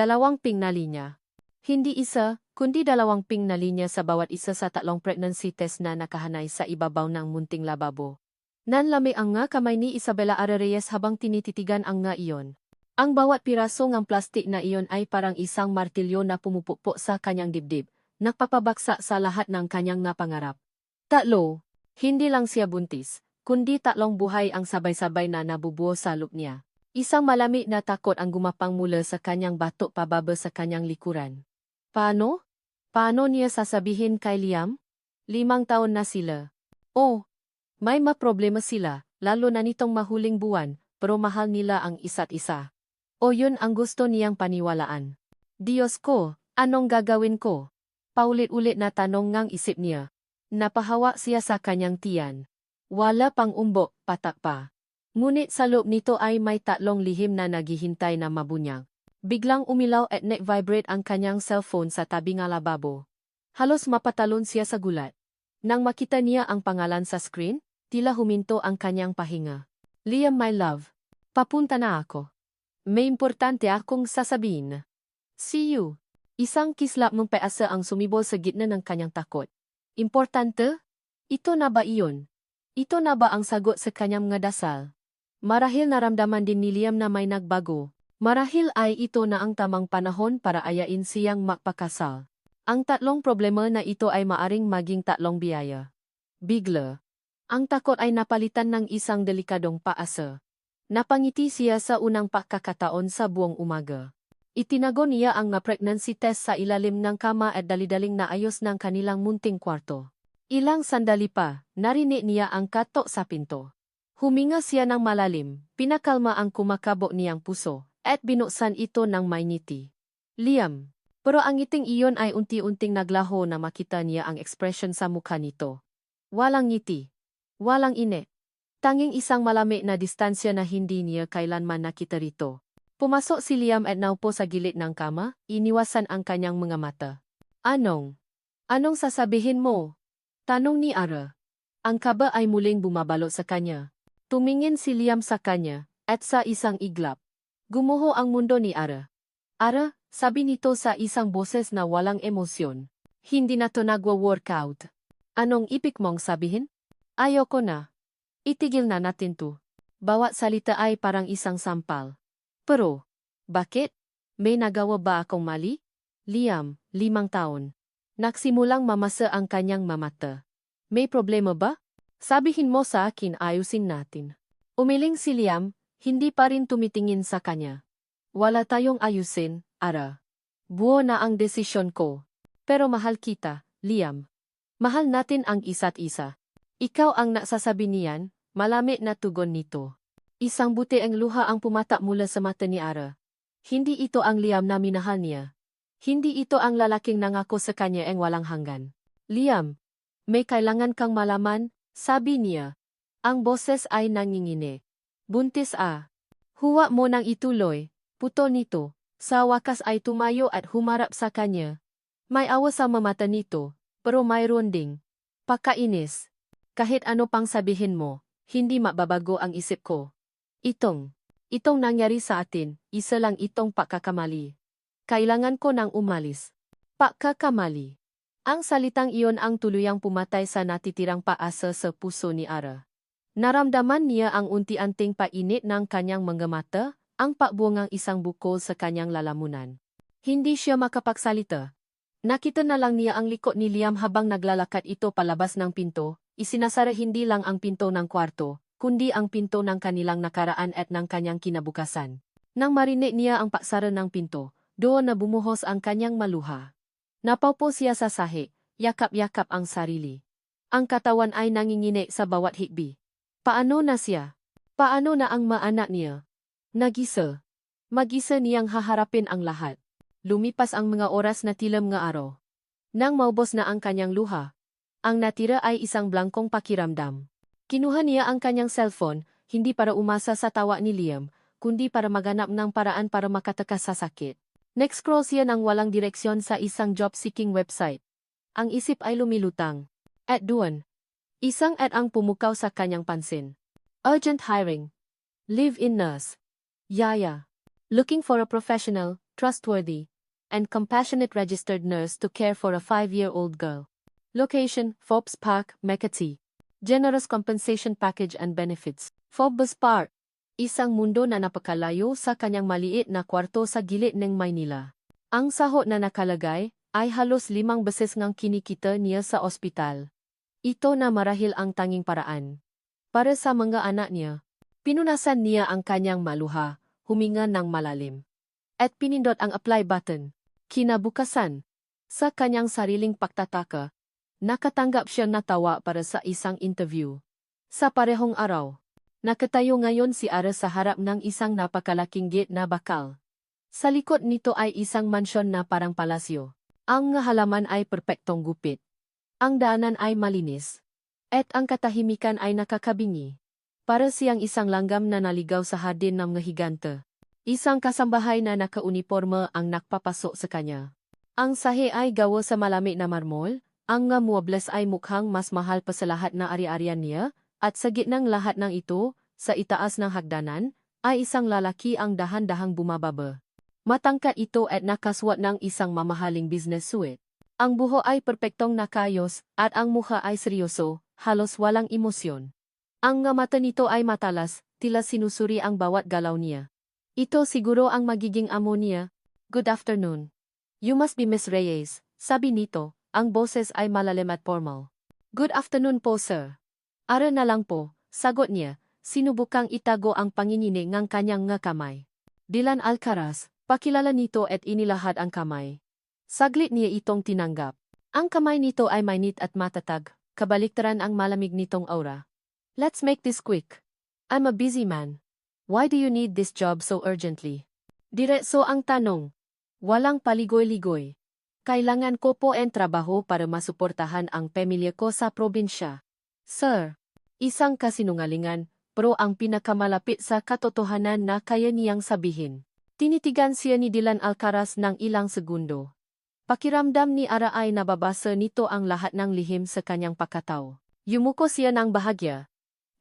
Dalawang ping na linya. Hindi isa, kundi dalawang ping na linya sa bawat isa sa tatlong pregnancy test na nakahanay sa ibabaw ng munting lababo. Nanlami ang nga kamay ni Isabela Ara Reyes habang tinititigan ang nga iyon. Ang bawat piraso ng plastik na iyon ay parang isang martilyo na pumupupo sa kanyang dibdib, nagpapabaksa sa lahat ng kanyang nga pangarap. Tatlo, hindi lang siya buntis, kundi tatlong buhay ang sabay-sabay na nabubuo sa loob niya. Isang malamig na takot ang gumapang mula sa kanyang batok pababa sa kanyang likuran. Paano? Paano niya sasabihin kay Liam? 5 taon na sila. Oh, may problema sila, lalo na nitong mahuling buwan, pero mahal nila ang isa't isa. O yun ang gusto niyang paniwalaan. Diyos ko, anong gagawin ko? Paulit-ulit na tanong ngang isip niya. Napahawa siya sa kanyang tiyan. Wala pang umbo, patak pa. Ngunit sa loob nito ay may tatlong lihim na naghihintay na mabunyag. Biglang umilaw at nag-vibrate ang kanyang cellphone sa tabi ng lababo. Halos mapatalon siya sa gulat. Nang makita niya ang pangalan sa screen, tila huminto ang kanyang pahinga. Liam, my love. Papunta na ako. May importante akong sasabihin. See you. Isang kislap ng paasa ang sumibol sa gitna ng kanyang takot. Importante? Ito na ba iyon? Ito na ba ang sagot sa kanyang mga dasal? Marahil naramdaman din ni Liam na may nagbago. Marahil ay ito na ang tamang panahon para ayain siyang magpakasal. Ang tatlong problema na ito ay maaring maging tatlong biyaya. Bigla. Ang takot ay napalitan ng isang delikadong paasa. Napangiti siya sa unang pagkakataon sa buong umaga. Itinago niya ang pregnancy test sa ilalim ng kama at dali-daling naayos ng kanilang munting kwarto. Ilang sandali pa, narinig niya ang katok sa pinto. Huminga siya ng malalim, pinakalma ang kumakabog niyang puso, at binuksan ito ng may ngiti. Liam. Pero ang ngiting iyon ay unti-unting naglaho na makita niya ang ekspresyon sa mukha nito. Walang ngiti. Walang ine. Tanging isang malamig na distansya na hindi niya kailanman nakita rito. Pumasok si Liam at naupo sa gilid ng kama, iniwasan ang kanyang mga mata. Anong sasabihin mo? Tanong ni Ara. Ang kaba ay muling bumabalo sa kanya. Tumingin si Liam sa kanya, at sa isang iglap. Gumuho ang mundo ni Ara. Ara, sabi nito sa isang boses na walang emosyon. Hindi na to nagwa-workout. Anong ibig mong sabihin? Ayoko na. Itigil na natin to. Bawat salita ay parang isang sampal. Pero, bakit? May nagawa ba akong mali? Liam, 5 taon. Nagsimulang mamasa ang kanyang mamata. May problema ba? Sabihin mo sa akin, ayusin natin. Umiling si Liam, hindi pa rin tumitingin sa kanya. Wala tayong ayusin, Ara. Buo na ang desisyon ko. Pero mahal kita, Liam. Mahal natin ang isa't isa. Ikaw ang nasasabi niyan, malamig na tugon nito. Isang buti ang luha ang pumata mula sa mata ni Ara. Hindi ito ang Liam na minahal niya. Hindi ito ang lalaking nangako sa kanya ang walang hanggan. Liam, may kailangan kang malaman, sabi niya. Ang boses ay nangingini. Buntis ah. Huwag mo nang ituloy, puto nito. Sa wakas ay tumayo at humarap sa kanya. May awa sa mamata nito, pero mayroon ding pakainis. Kahit ano pang sabihin mo, hindi mababago ang isip ko. Itong nangyari sa atin, isa lang itong pagkakamali. Kailangan ko nang umalis. Pagkakamali. Ang salitang iyon ang tuluyang pumatay sa natitirang paasa sa puso ni Ara. Naramdaman niya ang unti-unting painit ng kanyang mga mata, ang pakbuangang isang bukol sa kanyang lalamunan. Hindi siya makapagsalita. Nakita na lang niya ang likod ni Liam habang naglalakad ito palabas ng pinto, isinasara hindi lang ang pinto ng kwarto, kundi ang pinto ng kanilang nakaraan at ng kanyang kinabukasan. Nang marinig niya ang paksara ng pinto, doon na bumuhos ang kanyang maluha. Napaupo siya sa sahi, yakap-yakap ang sarili. Ang katawan ay nangingini sa bawat hikbi. Paano na siya? Paano na ang mga anak niya? Nagisa. Mag-isa niyang haharapin ang lahat. Lumipas ang mga oras na tila mga araw. Nang maubos na ang kanyang luha, ang natira ay isang blangkong pakiramdam. Kinuha niya ang kanyang cellphone, hindi para umasa sa tawa ni Liam, kundi para maghanap ng paraan para makatakas sa sakit. Nag-scroll siya ng walang direksyon sa isang job-seeking website. Ang isip ay lumilutang. At doon, isang ad ang pumukaw sa kanyang pansin. Urgent hiring. Live-in nurse. Yaya. Looking for a professional, trustworthy, and compassionate registered nurse to care for a 5-year-old girl. Location, Forbes Park, Makati. Generous compensation package and benefits. Forbes Park. Isang mundo na napakalayo sa kanyang maliit na kwarto sa gilid ng Maynila. Ang sahod na nakalagay ay halos 5 beses ngang kinikita niya sa ospital. Ito na marahil ang tanging paraan. Para sa mga anak niya, pinunasan niya ang kanyang maluha, huminga ng malalim. At pinindot ang apply button. Kinabukasan, sa kanyang sariling pagtataka, nakatanggap siya na tawa para sa isang interview. Sa parehong araw, nakatayo ngayon si Ara sa harap ng isang napakalaking gate na bakal. Sa likod nito ay isang mansyon na parang palasyo. Ang halaman ay perpektong gupit. Ang daanan ay malinis. At ang katahimikan ay nakakabingi. Para siyang isang langgam na naligaw sa hardin ng mga higante. Isang kasambahay na nakauniporma ang nakpapasok sa kanya. Ang sahe ay gawa sa malamig na marmol, ang nga muebles ay mukhang mas mahal pa sa lahat na ari-arian niya, at sa gitnang lahat ng ito, sa itaas ng hagdanan, ay isang lalaki ang dahan-dahang bumababa. Matangkad ito at nakaswat ng isang mamahaling business suit. Ang buho ay perpektong nakayos, at ang mukha ay seryoso, halos walang emosyon. Ang nga mata nito ay matalas, tila sinusuri ang bawat galaw niya. Ito siguro ang magiging amo niya. Good afternoon. You must be Miss Reyes, sabi nito, ang boses ay malalim at formal. Good afternoon po sir. Ara na lang po, sagot niya, sinubukang itago ang panginginig ng kanyang nga kamay. Dylan Alcaraz, pakilala nito at inilahad ang kamay. Saglit niya itong tinanggap. Ang kamay nito ay mainit at matatag, kabaliktaran ang malamig nitong aura. Let's make this quick. I'm a busy man. Why do you need this job so urgently? Diretso ang tanong. Walang paligoy-ligoy. Kailangan ko po ang trabaho para masuportahan ang pamilya ko sa probinsya. Sir, isang kasinungalingan, pero ang pinakamalapit sa katotohanan na kaya niyang sabihin. Tinitigan siya ni Dylan Alcaraz ng ilang segundo. Pakiramdam ni Ara ay nababasa nito ang lahat ng lihim sa kanyang pagkatao. Yumuko siya ng bahagya.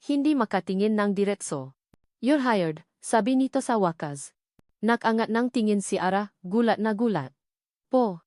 Hindi makatingin ng diretso. You're hired, sabi nito sa wakas. Nakangat ng tingin si Ara, gulat na gulat. Po,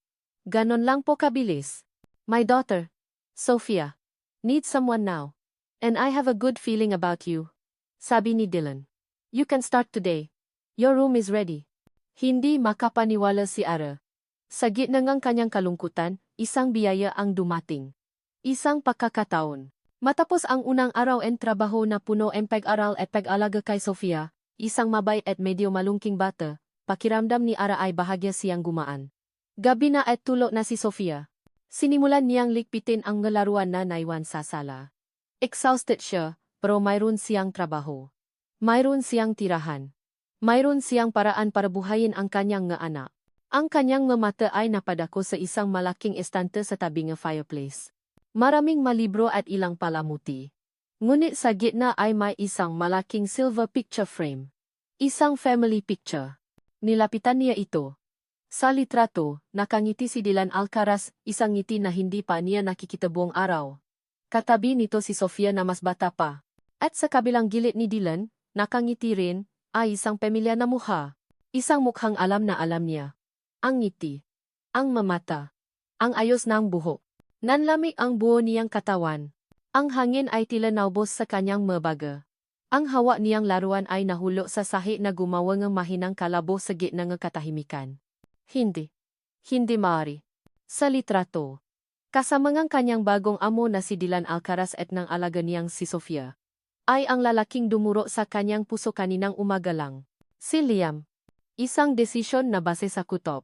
ganon lang po kabilis. My daughter, Sophia, needs someone now. And I have a good feeling about you. Sabi ni Dylan. You can start today. Your room is ready. Hindi makapaniwala si Ara. Sa gitna ng kanyang kalungkutan, isang biyaya ang dumating. Isang pagkakataon. Matapos ang unang araw en trabaho na puno ang pag-aral at pag-alaga kay Sofia, isang mabait at medyo malungking bata, pakiramdam ni Ara ay bahagya siyang gumaan. Gabi na at tulog na si Sofia. Sinimulan niyang likpitin ang laruan na naiwan sa sala. Exhausted siya, pero mayroon siyang trabaho. Mayroon siyang tirahan. Mayroon siyang paraan para buhayin ang kanyang nga anak. Ang kanyang nga mata ay napadako sa isang malaking estante sa tabi ng fireplace. Maraming malibro at ilang palamuti. Ngunit sa gitna ay may isang malaking silver picture frame. Isang family picture. Nilapitan niya ito. Sa litrato, nakangiti si Dylan Alcaraz, isang ngiti na hindi pa niya nakikita buong araw. Katabi nito si Sofia na mas bata pa. At sa kabilang gilid ni Dylan, nakangiti rin, ay isang pamilya na mukha. Isang mukhang alam na alam niya. Ang ngiti. Ang mamata. Ang ayos ng buhok. Nanlamig ang buo niyang katawan. Ang hangin ay tila naubos sa kanyang mabaga. Ang hawa niyang laruan ay nahulo sa sahi na gumawa ng mahinang kalabo sa gitna ng katahimikan. Hindi. Hindi maaari. Sa litrato. Kasama ng kanyang bagong amo na si Dylan Alcaraz at ng alaga niyang si Sofia. Ay ang lalaking dumuro sa kanyang puso kaninang umaga lang. Si Liam. Isang desisyon na base sa kutob.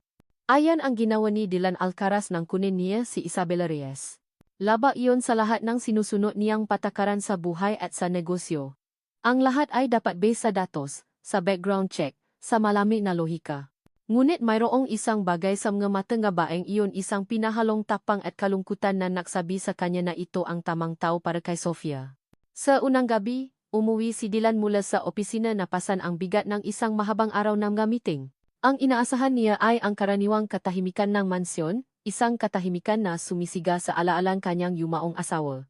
Ayan ang ginawa ni Dylan Alcaraz nang kunin niya si Isabela Reyes. Laba iyon sa lahat ng sinusunod niyang patakaran sa buhay at sa negosyo. Ang lahat ay dapat base sa datos, sa background check, sa malamig na lohika. Ngunit mayroong isang bagay sa mga mata nga baeng iyon isang pinahalong tapang at kalungkutan na nagsabi sa kanya na ito ang tamang tao para kay Sofia. Sa unang gabi, umuwi si Dylan mula sa opisina na pasan ang bigat ng isang mahabang araw ng mga meeting. Ang inaasahan niya ay ang karaniwang katahimikan ng mansyon, isang katahimikan na sumisiga sa alaalang kanyang yumaong asawa.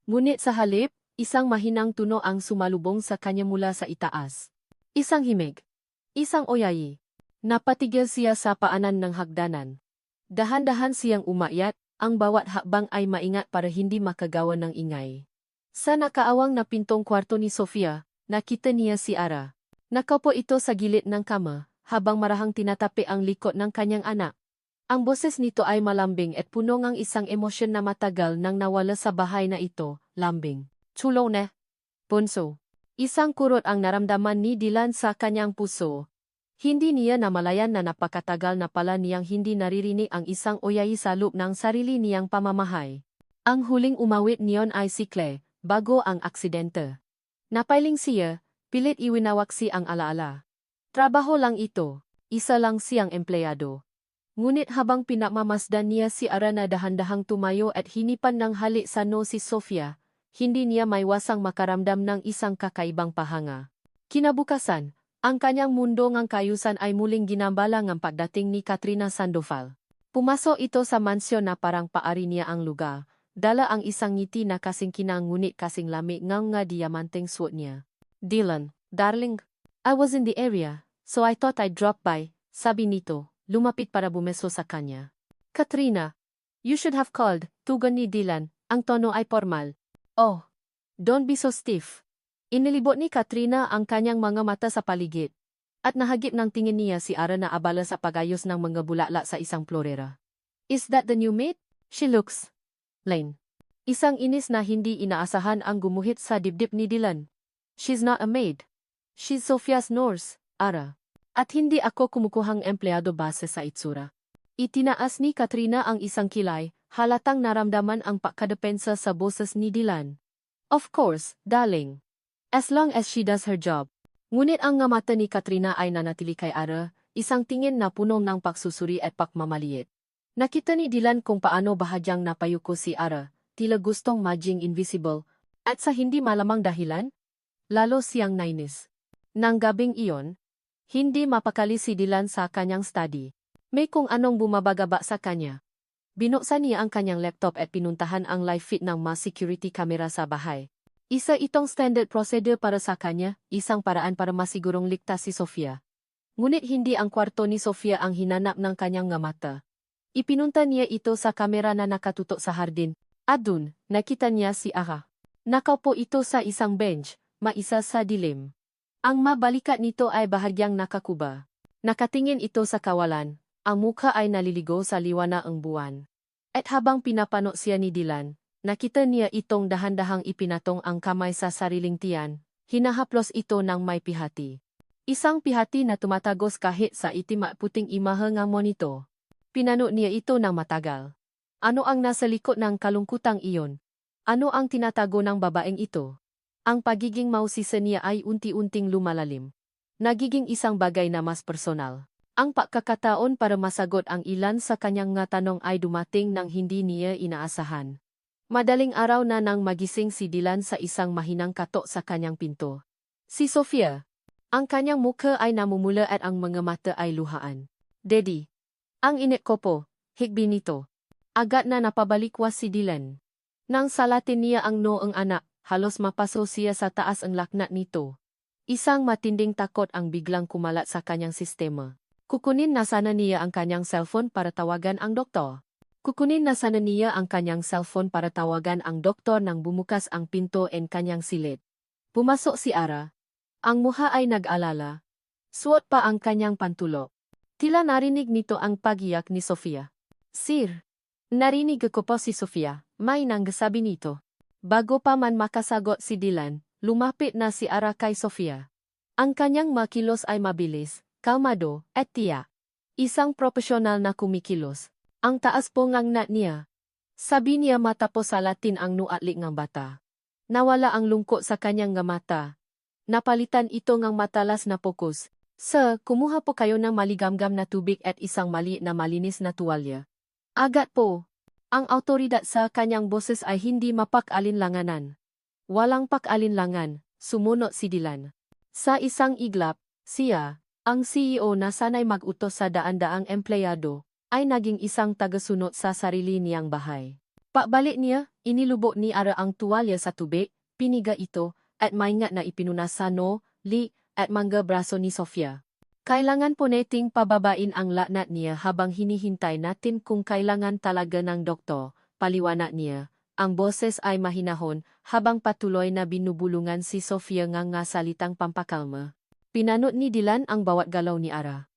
Ngunit sa halip, isang mahinang tuno ang sumalubong sa kanya mula sa itaas. Isang himig. Isang oyayi. Napatigil siya sa paanan ng hagdanan. Dahan-dahan siyang umakyat, ang bawat hakbang ay maingat para hindi makagawa ng ingay. Sa nakaawang na pintong kwarto ni Sofia, nakita niya si Ara. Nakaupo ito sa gilid ng kama, habang marahang tinatapi ang likod ng kanyang anak. Ang boses nito ay malambing at puno ng isang emosyon na matagal nang nawala sa bahay na ito, lambing. Tulong na. Bunso. Isang kurot ang naramdaman ni Dylan sa kanyang puso. Hindi niya namalayan na napakatagal na pala niyang hindi naririnig ang isang oyay sa loob ng sarili niyang pamamahay. Ang huling umawit niyon ay si Clay, bago ang aksidente. Napailing siya, pilit iwinawaksi ang alaala. Trabaho lang ito, isa lang siyang empleyado. Ngunit habang pinamamasdan niya si Ara na dahan-dahang tumayo at hinipan ng halik sa no si Sofia, hindi niya maiwasang makaramdam ng isang kakaibang pahanga. Kinabukasan, ang kanyang mundo ng kayusan ay muling ginambala ng pagdating ni Katrina Sandoval. Pumasok ito sa mansyon na parang paari niya ang lugar, dala ang isang ngiti na kasing kinang ngunit kasing lamig ng nga diamanteng suot niya. Dylan, darling, I was in the area, so I thought I'd drop by, sabi nito, lumapit para bumeso sa kanya. Katrina, you should have called, tugon ni Dylan, ang tono ay formal. Oh, don't be so stiff. Inilibot ni Katrina ang kanyang mga mata sa paligid. At nahagip ng tingin niya si Ara na abala sa pagayos ng mga bulala sa isang florera. Is that the new maid? She looks lame. Isang inis na hindi inaasahan ang gumuhit sa dibdib ni Dylan. She's not a maid. She's Sofia's nurse, Ara. At hindi ako kumukuhang empleyado base sa itsura. Itinaas ni Katrina ang isang kilay, halatang naramdaman ang pagkadepensa sa boses ni Dylan. Of course, darling. As long as she does her job. Ngunit ang nga mata ni Katrina ay nanatili kay Ara, isang tingin na puno ng pagsusuri at pagmamaliit. Nakita ni Dylan kung paano bahagyang napayuko si Ara, tila gustong maging invisible, at sa hindi malamang dahilan, lalo siyang nainis. Nang gabing iyon, hindi mapakali si Dylan sa kanyang study. May kung anong bumabagaba sa kanya. Binuksan niya ang kanyang laptop at pinuntahan ang live feed ng mga security camera sa bahay. Isa itong standard procedure para sa kanya, isang paraan para masigurong ligtas si Sofia. Ngunit hindi ang kwarto ni Sofia ang hinanap ng kanyang nga mata. Ipinunta niya ito sa kamera na nakatutok sa hardin, at dun, nakita niya si Ara. Nakaupo ito sa isang bench, maisa sa dilim. Ang mabalikat nito ay bahagyang nakakuba. Nakatingin ito sa kawalan, ang mukha ay naliligo sa liwanag ng buwan. At habang pinapano siya ni Dylan, nakita niya itong dahan-dahang ipinatong ang kamay sa sariling tiyan, hinahaplos ito ng may pihati. Isang pihati na tumatagos kahit sa itim at puting imahe ng monito. Pinano niya ito ng matagal. Ano ang nasa likod ng kalungkutang iyon? Ano ang tinatago ng babaeng ito? Ang pagiging mausisa niya ay unti-unting lumalalim. Nagiging isang bagay na mas personal. Ang pagkakataon para masagot ang ilan sa kanyang nga tanong ay dumating nang hindi niya inaasahan. Madaling araw na nang magising si Dylan sa isang mahinang katok sa kanyang pinto. Si Sofia. Ang kanyang mukha ay namumula at ang mga mata ay luhaan. Daddy. Ang init ko po, higbi nito. Agad na napabalikwas si Dylan. Nang salatin niya ang noong anak, halos mapaso siya sa taas ang laknat nito. Isang matinding takot ang biglang kumalat sa kanyang sistema. Kukunin na sana niya ang kanyang cellphone para tawagan ang doktor. Kukunin na sana niya ang kanyang cellphone para tawagan ang doktor nang bumukas ang pinto en kanyang silid. Pumasok si Ara. Ang mukha ay nag-alala. Suot pa ang kanyang pantulo. Tila narinig nito ang pagiyak ni Sofia. Sir. Narinig ko po si Sofia, may nangsabi nito. Bago pa man makasagot si Dylan, lumapit na si Ara kay Sofia. Ang kanyang makilos ay mabilis, kalmado, at tiyak. Isang profesional na kumikilos. Ang taas po ngang nat niya. Sabi niya matapos salatin ang nuatlik ng bata. Nawala ang lungkot sa kanyang nga mata. Napalitan ito ngang matalas na pokus. Sir, kumuha po kayo ng maligamgam na tubig at isang maliit na malinis na tuwalya. Agad po. Ang autoridad sa kanyang boses ay hindi mapak-alinlanganan. Walang pak-alinlangan, sumunod si Dylan. Sa isang iglap, siya, ang CEO na sanay mag-utos sa daan-daang empleyado, ay naging isang tagasunod sa sarili niyang bahay. Pagbalik niya, inilubok ni Ara ang tuwalya sa tubig, piniga ito, at maingat na ipinunas sa no, li, at mangga braso ni Sofia. Kailangan po nating pababain ang lagnat niya habang hinihintay natin kung kailangan talaga ng doktor, paliwanag niya. Ang boses ay mahinahon habang patuloy na binubulungan si Sofia nga salitang pampakalma. Pinanot ni Dylan ang bawat galaw ni Ara.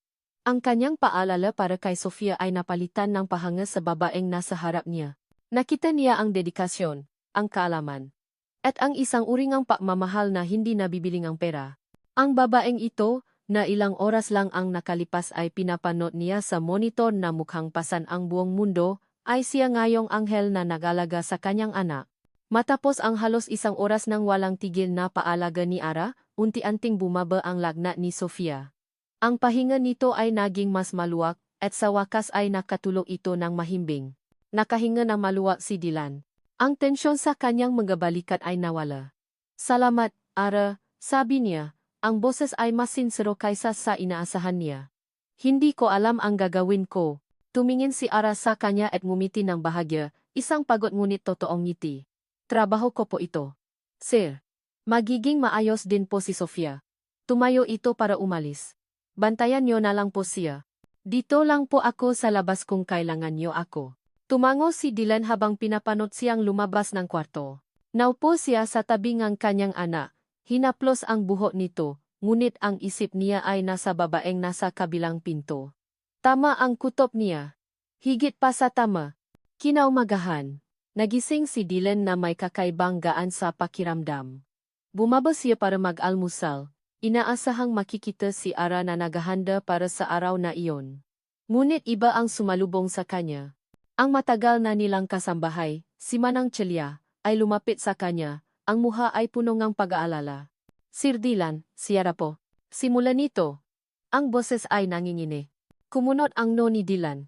Ang kanyang paalala para kay Sofia ay napalitan ng pahanga sa babaeng nasa harap niya. Nakita niya ang dedikasyon, ang kaalaman, at ang isang uringang pagmamahal na hindi nabibiling ang pera. Ang babaeng ito, na ilang oras lang ang nakalipas ay pinapanot niya sa monitor na mukhang pasan ang buong mundo, ay siya ngayong anghel na nag-alaga sa kanyang anak. Matapos ang halos isang oras ng walang tigil na paalaga ni Ara, unti-unting bumaba ang lagnat ni Sofia. Ang pahinga nito ay naging mas maluwag, at sa wakas ay nakatulog ito ng mahimbing. Nakahinga ng maluwag si Dylan. Ang tensyon sa kanyang mga balikat ay nawala. Salamat, Ara, sabi niya. Ang boses ay mas sinsero kaysa sa inaasahan niya. Hindi ko alam ang gagawin ko. Tumingin si Ara sa kanya at ngumiti ng bahagya, isang pagod ngunit totoong ngiti. Trabaho ko po ito. Sir. Magiging maayos din po si Sofia. Tumayo ito para umalis. Bantayan niyo na lang po siya. Dito lang po ako sa labas kung kailangan niyo ako. Tumango si Dylan habang pinapanot siyang lumabas ng kwarto. Naupo siya sa tabi ng kanyang anak. Hinaplos ang buhok nito, ngunit ang isip niya ay nasa babaeng nasa kabilang pinto. Tama ang kutob niya. Higit pa sa tama. Kinaumagahan. Nagising si Dylan na may kakaibang gaan sa pakiramdam. Bumaba siya para mag-almusal. Inaasahang makikita si Ara na naghahanda para sa araw na iyon. Ngunit iba ang sumalubong sa kanya. Ang matagal na nilang kasambahay, si Manang Celia, ay lumapit sa kanya. Ang muha ay puno ng pag-aalala. Sir Dylan, siyara po. Simula nito. Ang boses ay nangingini. Kumunot ang no ni Dylan.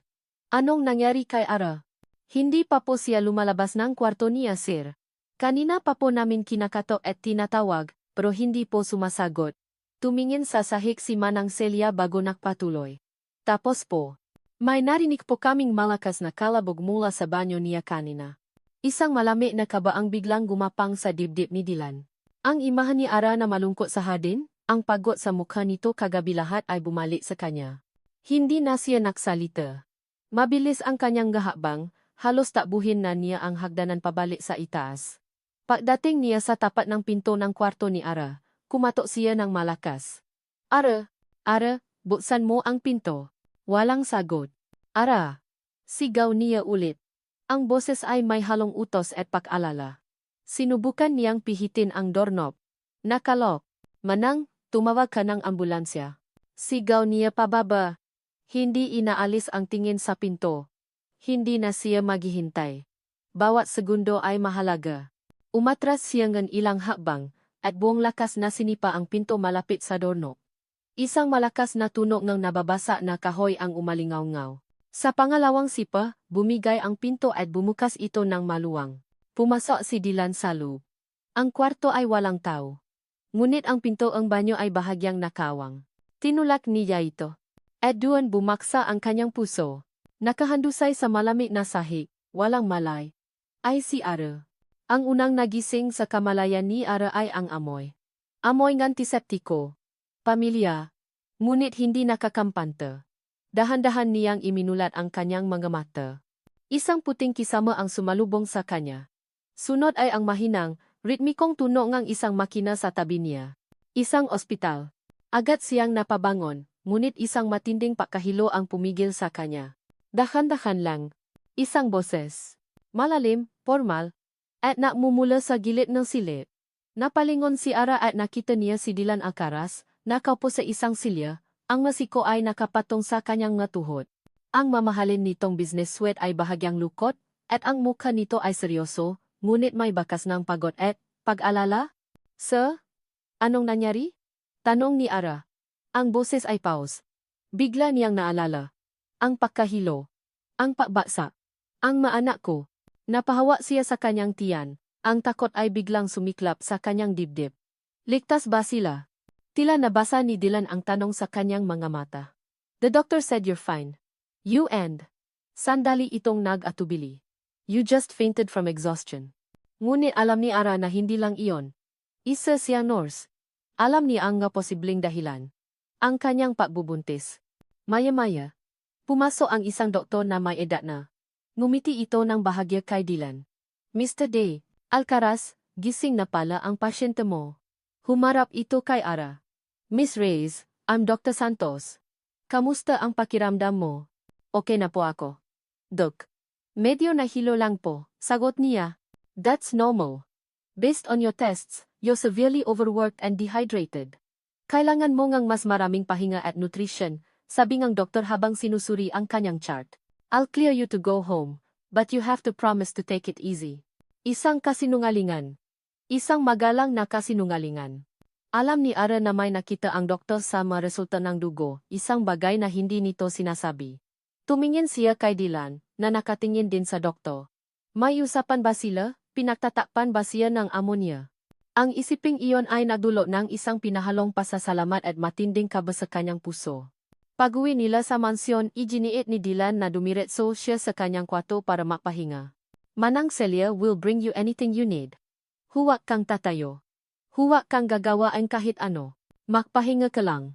Anong nangyari kay Ara? Hindi pa po siya lumalabas ng kwarto niya, sir. Kanina pa po namin kinakatok at tinatawag, pero hindi po sumasagot. Tumingin sa sahig si Manang Celia bago nagpatuloy. Tapos po, may narinig po kaming malakas na kalabog mula sa banyo niya kanina. Isang malamig na kabaang biglang gumapang sa dibdib ni Dylan. Ang imahan ni Ara na malungkot sa hardin, ang pagod sa mukha nito kagabi lahat ay bumalik sa kanya. Hindi na siya naksalita. Mabilis ang kanyang gahakbang, halos takbuhin na niya ang hagdanan pabalik sa itaas. Pagdating niya sa tapat ng pinto ng kwarto ni Ara, kumatok siya ng malakas. Ara, buksan mo ang pinto. Walang sagot. Ara, sigaw niya ulit. Ang boses ay may halong utos at pag-alala. Sinubukan niyang pihitin ang doorknob. Nakalok. Manang, tumawag ka ng ambulansya. Sigaw niya pababa. Hindi inaalis ang tingin sa pinto. Hindi na siya maghihintay. Bawat segundo ay mahalaga. Umatras siya ng ilang hakbang, at buong lakas na sinipa ang pinto malapit sa doorknob. Isang malakas na tunog ng nababasa na kahoy ang umalingaw-ngaw. Sa pangalawang sipa, bumigay ang pinto at bumukas ito ng maluwang. Pumasok si Dylan sa loob. Ang kwarto ay walang tao. Ngunit ang pinto ng banyo ay bahagyang nakawang. Tinulak niya ito. At doon bumaksa ang kanyang puso. Nakahandusay sa malamig na sahig, walang malay. Ay si Ara. Ang unang nagising sa kamalayan ni Ara ay ang amoy. Amoy ng antiseptiko. Pamilya. Ngunit hindi nakakampante. Dahan-dahan niyang iminulat ang kanyang mga mata. Isang puting kisama ang sumalubong sa kanya. Sunod ay ang mahinang, ritmikong tunog ng isang makina sa tabi niya. Isang ospital. Agad siyang napabangon, ngunit isang matinding pakahilo ang pumigil sa kanya. Dahan-dahan lang. Isang boses. Malalim, formal, at nakmumula sa gilid ng silid. Napalingon si Ara at nakita niya si Dylan Alcaraz, nakaupo sa isang silya. Ang masiko ay nakapatong sa kanyang ngatuhod. Ang mamahalin nitong business suit ay bahagyang lukot, at ang mukha nito ay seryoso, ngunit may bakas ng pagod at pag-alala. Sir? Anong nangyari? Tanong ni Ara. Ang boses ay pause. Bigla niyang naalala. Ang pagkahilo. Ang pagbaksa. Ang maanak ko. Napahawa siya sa kanyang tiyan. Ang takot ay biglang sumiklap sa kanyang dibdib. Ligtas ba sila? Tila nabasa ni Dylan ang tanong sa kanyang mga mata. The doctor said you're fine. You and. Sandali itong nag-atubili. You just fainted from exhaustion. Ngunit alam ni Ara na hindi lang iyon. Isa siyang nurse. Alam niya ang nga posibleng dahilan. ang kanyang pagbubuntis. Maya-maya, pumasok ang isang doktor na may edad na. Ngumiti ito ng bahagya kay Dylan. Mr. Day, Alcaraz, gising na pala ang pasyente mo. Humarap ito kay Ara. Miss Reyes, I'm Dr. Santos. Kamusta ang pakiramdam mo? Okay na po ako. Doc. Medyo nahilo lang po, sagot niya. That's normal. Based on your tests, you're severely overworked and dehydrated. Kailangan mo ngang mas maraming pahinga at nutrition, sabi ng doktor habang sinusuri ang kanyang chart. I'll clear you to go home, but you have to promise to take it easy. Isang kasinungalingan. Isang magalang na kasinungalingan. Alam ni Ara na may nakita ang doktor sa mga resulta ng dugo, isang bagay na hindi nito sinasabi. Tumingin siya kay Dylan, na nakatingin din sa doktor. May usapan ba sila? Pinagtatakpan ba siya ng amo niya? Ang isiping iyon ay nagdulot ng isang pinahalong pasasalamat at matinding kaba sa kanyang puso. Pag-uwi nila sa mansyon, iginiit ni Dylan na dumiretso siya sa kanyang kwarto para mapahinga. Manang Celia will bring you anything you need. Huwag kang tatayo. Huwag kang gagawa ang kahit ano. Magpahinga ka lang.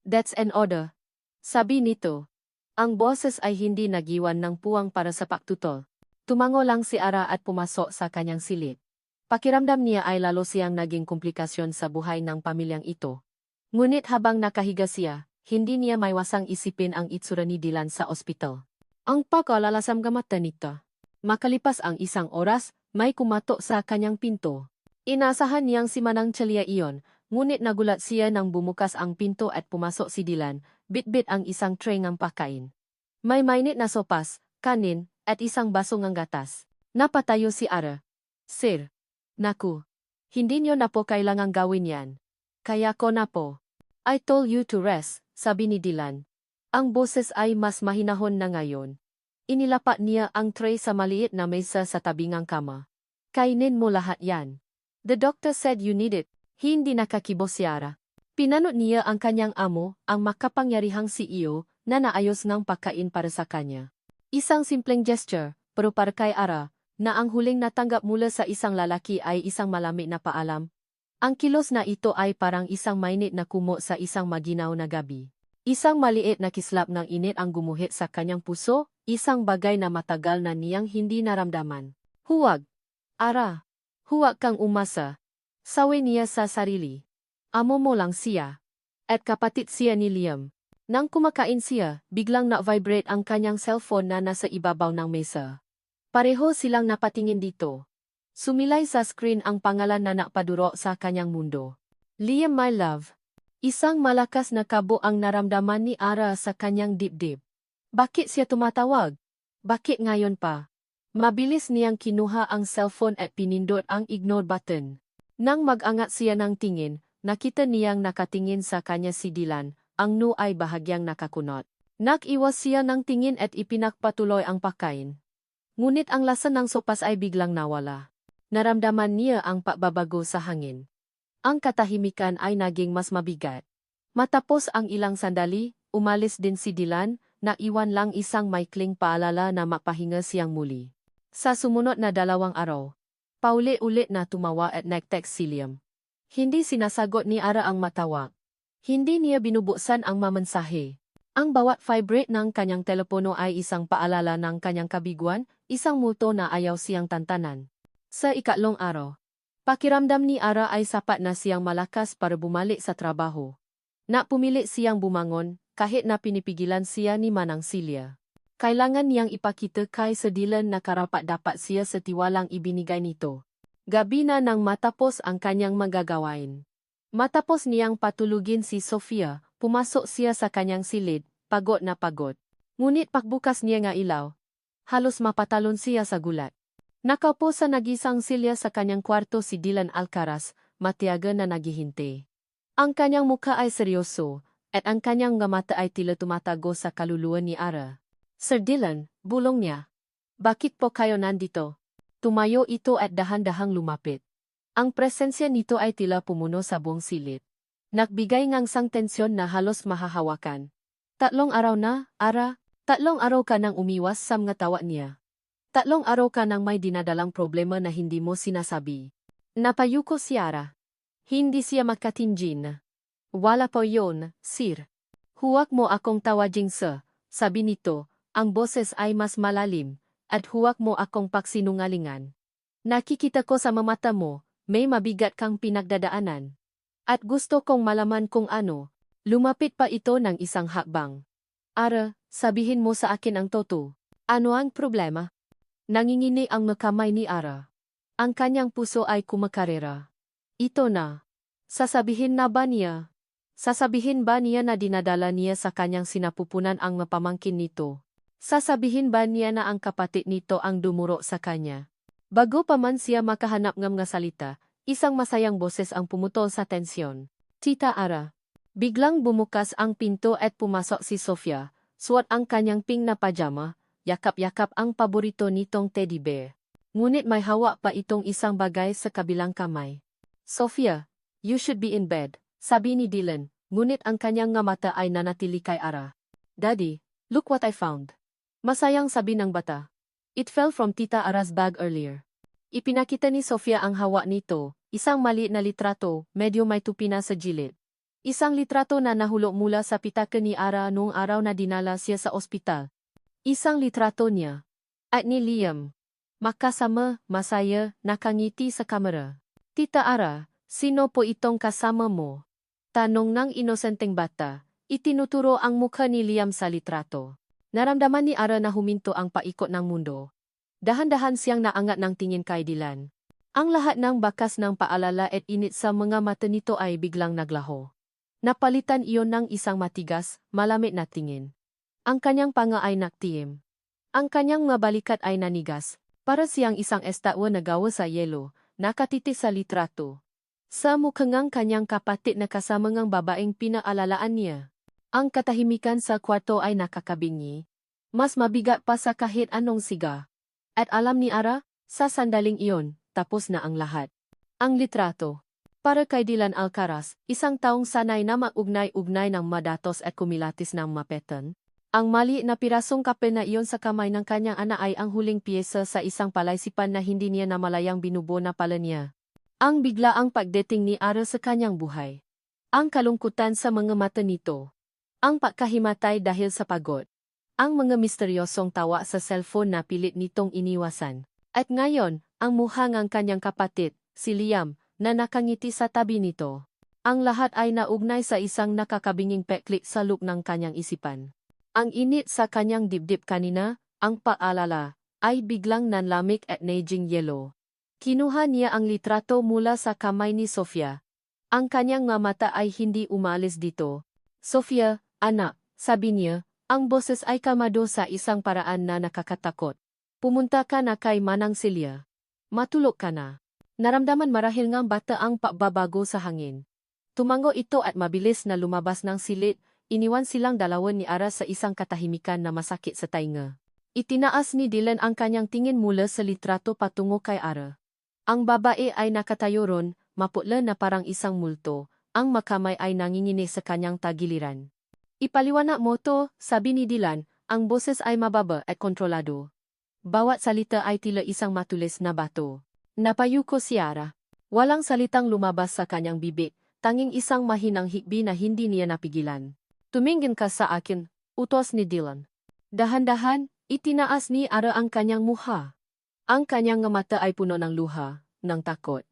That's an order. Sabi nito. Ang boses ay hindi nagiwan ng puwang para sa pagtutol. Tumango lang si Ara at pumasok sa kanyang silid. Pakiramdam niya ay lalo siyang naging komplikasyon sa buhay ng pamilyang ito. Ngunit habang nakahiga siya, hindi niya maiwasang isipin ang itsura ni Dylan sa ospital. Ang pag-alalasam gamata nito. Makalipas ang isang oras, may kumatok sa kanyang pinto. Inasahan niyang si Manang Celia iyon, ngunit nagulat siya nang bumukas ang pinto at pumasok si Dylan, bitbit ang isang tray ng pagkain. May mainit na sopas, kanin, at isang baso ng gatas. Napatayo si Ara. Sir. Naku. Hindi niyo na po kailangang gawin yan. Kaya ko na po. I told you to rest, sabi ni Dylan. Ang boses ay mas mahinahon na ngayon. Inilapat niya ang tray sa maliit na mesa sa tabingang kama. Kainin mo lahat yan. The doctor said you need it. Hindi nakakibo si Ara. Pinanot niya ang kanyang amo, ang makapangyarihang CEO, na naayos ng pagkain para sa kanya. Isang simpleng gesture, pero para kay Ara, na ang huling natanggap mula sa isang lalaki ay isang malamig na paalam. Ang kilos na ito ay parang isang mainit na kumo sa isang maginaw na gabi. Isang maliit na kislap ng init ang gumuhit sa kanyang puso, isang bagay na matagal na niyang hindi naramdaman. Huwag! Ara! Huwag kang umasa. Sawi niya sa sarili. Amo mo lang siya. At kapatid siya ni Liam. Nang kumakain siya, biglang na-vibrate ang kanyang cellphone na nasa ibabaw ng mesa. Pareho silang napatingin dito. Sumilay sa screen ang pangalan na napaduro sa kanyang mundo. Liam, my love. Isang malakas na kabo ang naramdaman ni Ara sa kanyang dibdib. Bakit siya tumatawag? Bakit ngayon pa? Mabilis niyang kinuha ang cellphone at pinindot ang ignore button. Nang mag-angat siya ng tingin, nakita niyang nakatingin sa kanya si Dylan, ang noo ay bahagyang nakakunot. Nag-iwas siya ng tingin at ipinagpatuloy ang pagkain. Ngunit ang lasa ng sopas ay biglang nawala. Naramdaman niya ang pagbabago sa hangin. Ang katahimikan ay naging mas mabigat. Matapos ang ilang sandali, umalis din si Dylan, na iwan lang isang maikling paalala na mapahinga siyang muli. Sa sumunod na 2 araw, pauli-ulit na tumawa at nag-text si Liam. Hindi sinasagot ni Ara ang matawag. Hindi niya binubuksan ang mamensahe. Ang bawat vibrate ng kanyang telepono ay isang paalala ng kanyang kabiguan, isang multo na ayaw siyang tantanan. Sa 3 araw, pakiramdam ni Ara ay sapat na siyang malakas para bumalik sa trabaho. Pumili siyang bumangon, kahit na pinipigilan siya ni Manang Celia. Kailangan niyang ipakita kay Dylan na karapat-dapat siya sa tiwalang ibinigay nito. Gabi na nang matapos ang kanyang magagawain. Matapos niyang patulugin si Sofia, pumasok siya sa kanyang silid, pagod na pagod. Ngunit pagbukas niya nga ilaw, halos mapatalon siya sa gulat. Nakaupo sa nagisang silya sa kanyang kwarto si Dylan Alcaraz, matiyaga na naghihintay. Ang kanyang mukha ay seryoso, at ang kanyang mga mata ay tila tumatago sa kaluluwa ni Ara. Sir Dylan, bulong niya. Bakit po kayo nandito? Tumayo ito at dahan-dahang lumapit. Ang presensya nito ay tila pumuno sa buong silid. Nagbigay ngang sang tensyon na halos mahahawakan. 3 araw na, Ara, 3 araw ka nang umiwas sa mga tawa niya. 3 araw ka nang may dinadalang problema na hindi mo sinasabi. Napayuko si Ara. Hindi siya makatinjin. Wala po yon, sir. Huwag mo akong tawaging sir, sabi nito, ang boses ay mas malalim, at huwag mo akong paksinungalingan. Nakikita ko sa mata mo, may mabigat kang pinagdadaanan. At gusto kong malaman kung ano. Lumapit pa ito ng isang hakbang. Ara, sabihin mo sa akin ang totoo. Ano ang problema? Nangingini ang makamay ni Ara. Ang kanyang puso ay kumakarera. Ito na. Sasabihin na ba niya? Sasabihin ba niya na dinadala niya sa kanyang sinapupunan ang mapamangkin nito? Sasabihin ba niya na ang kapatid nito ang dumuro sa kanya? Bago pa man siya makahanap ng mga salita, isang masayang boses ang pumutol sa tensyon. Tita Ara. Biglang bumukas ang pinto at pumasok si Sofia, suot ang kanyang pink na pajama, yakap-yakap ang paborito nitong teddy bear. Ngunit may hawak pa itong isang bagay sa kabilang kamay. Sofia, you should be in bed, sabi ni Dylan, ngunit ang kanyang nga mata ay nanatili kay Ara. Daddy, look what I found. Masayang sabi ng bata. It fell from Tita Ara's bag earlier. Ipinakita ni Sofia ang hawak nito, isang maliit na litrato, medyo may tupi na sa gilid. Isang litrato na nahulog mula sa pitaka ni Ara noong araw na dinala siya sa ospital. Isang litrato niya. At ni Liam. Makasama, masaya, nakangiti sa kamera. Tita Ara, sino po itong kasama mo? Tanong ng inosenteng bata. Itinuturo ang mukha ni Liam sa litrato. Naramdaman ni Ara na huminto ang paikot ng mundo. Dahan-dahan siyang naangat ng tingin kay Dylan. Ang lahat ng bakas ng paalala at init sa mga mata nito ay biglang naglaho. Napalitan iyon ng isang matigas, malamig na tingin. Ang kanyang panga ay naktiim. Ang kanyang mga balikat ay nanigas, para siyang isang estatwa na gawa sa yelo, nakatitik sa litrato. Sa mukha ng kanyang kapatid na kasama ng babaeng pinaalalaan niya. Ang katahimikan sa kwarto ay nakakabingi. Mas mabigat pa sa kahit anong siga. At alam ni Ara, sa sandaling iyon, tapos na ang lahat. Ang litrato. Para kay Dylan Alcaraz, isang taong sanay na maugnay-ugnay ng madatos at kumilatis ng mapetan. Ang mali na pirasong kapel na iyon sa kamay ng kanyang anak ay ang huling piyesa sa isang palaisipan na hindi niya namalayang binubuo na pala niya. Ang biglaang pagdating ni Ara sa kanyang buhay. Ang kalungkutan sa mga mata nito. Ang pagkahimatay dahil sa pagod. Ang mga misteryosong tawa sa cellphone na pilit nitong iniwasan. At ngayon, ang mukha ng kanyang kapatid, si Liam, na nakangiti sa tabi nito. Ang lahat ay naugnay sa isang nakakabinging peklik sa loob ng kanyang isipan. Ang init sa kanyang dibdib kanina, ang paalala, ay biglang nanlamig at naging yelo. Kinuha niya ang litrato mula sa kamay ni Sofia. Ang kanyang mga mata ay hindi umalis dito. Sofia, anak, sabi niya, ang boses ay kalmado sa isang paraan na nakakatakot. Pumunta ka na kay Manang Celia. Matulog ka na. Naramdaman marahil ng bata ang pagbabago sa hangin. Tumango ito at mabilis na lumabas ng silid, iniwan silang dalawa ni Ara sa isang katahimikan na masakit sa tainga. Itinaas ni Dylan ang kanyang tingin mula sa litrato patungo kay Ara. Ang babae ay nakatayo ron, maputla na parang isang multo, ang makamay ay nanginginig sa kanyang tagiliran. Ipaliwanag mo to, sabi ni Dylan, ang boses ay mababa at kontrolado. Bawat salita ay tila isang matulis na bato. Napayuko si Ara. Walang salitang lumabas sa kanyang bibig, tanging isang mahinang hikbi na hindi niya napigilan. Tumingin ka sa akin, utos ni Dylan. Dahan-dahan, itinaas ni Ara ang kanyang mukha. Ang kanyang mata ay puno ng luha, ng takot,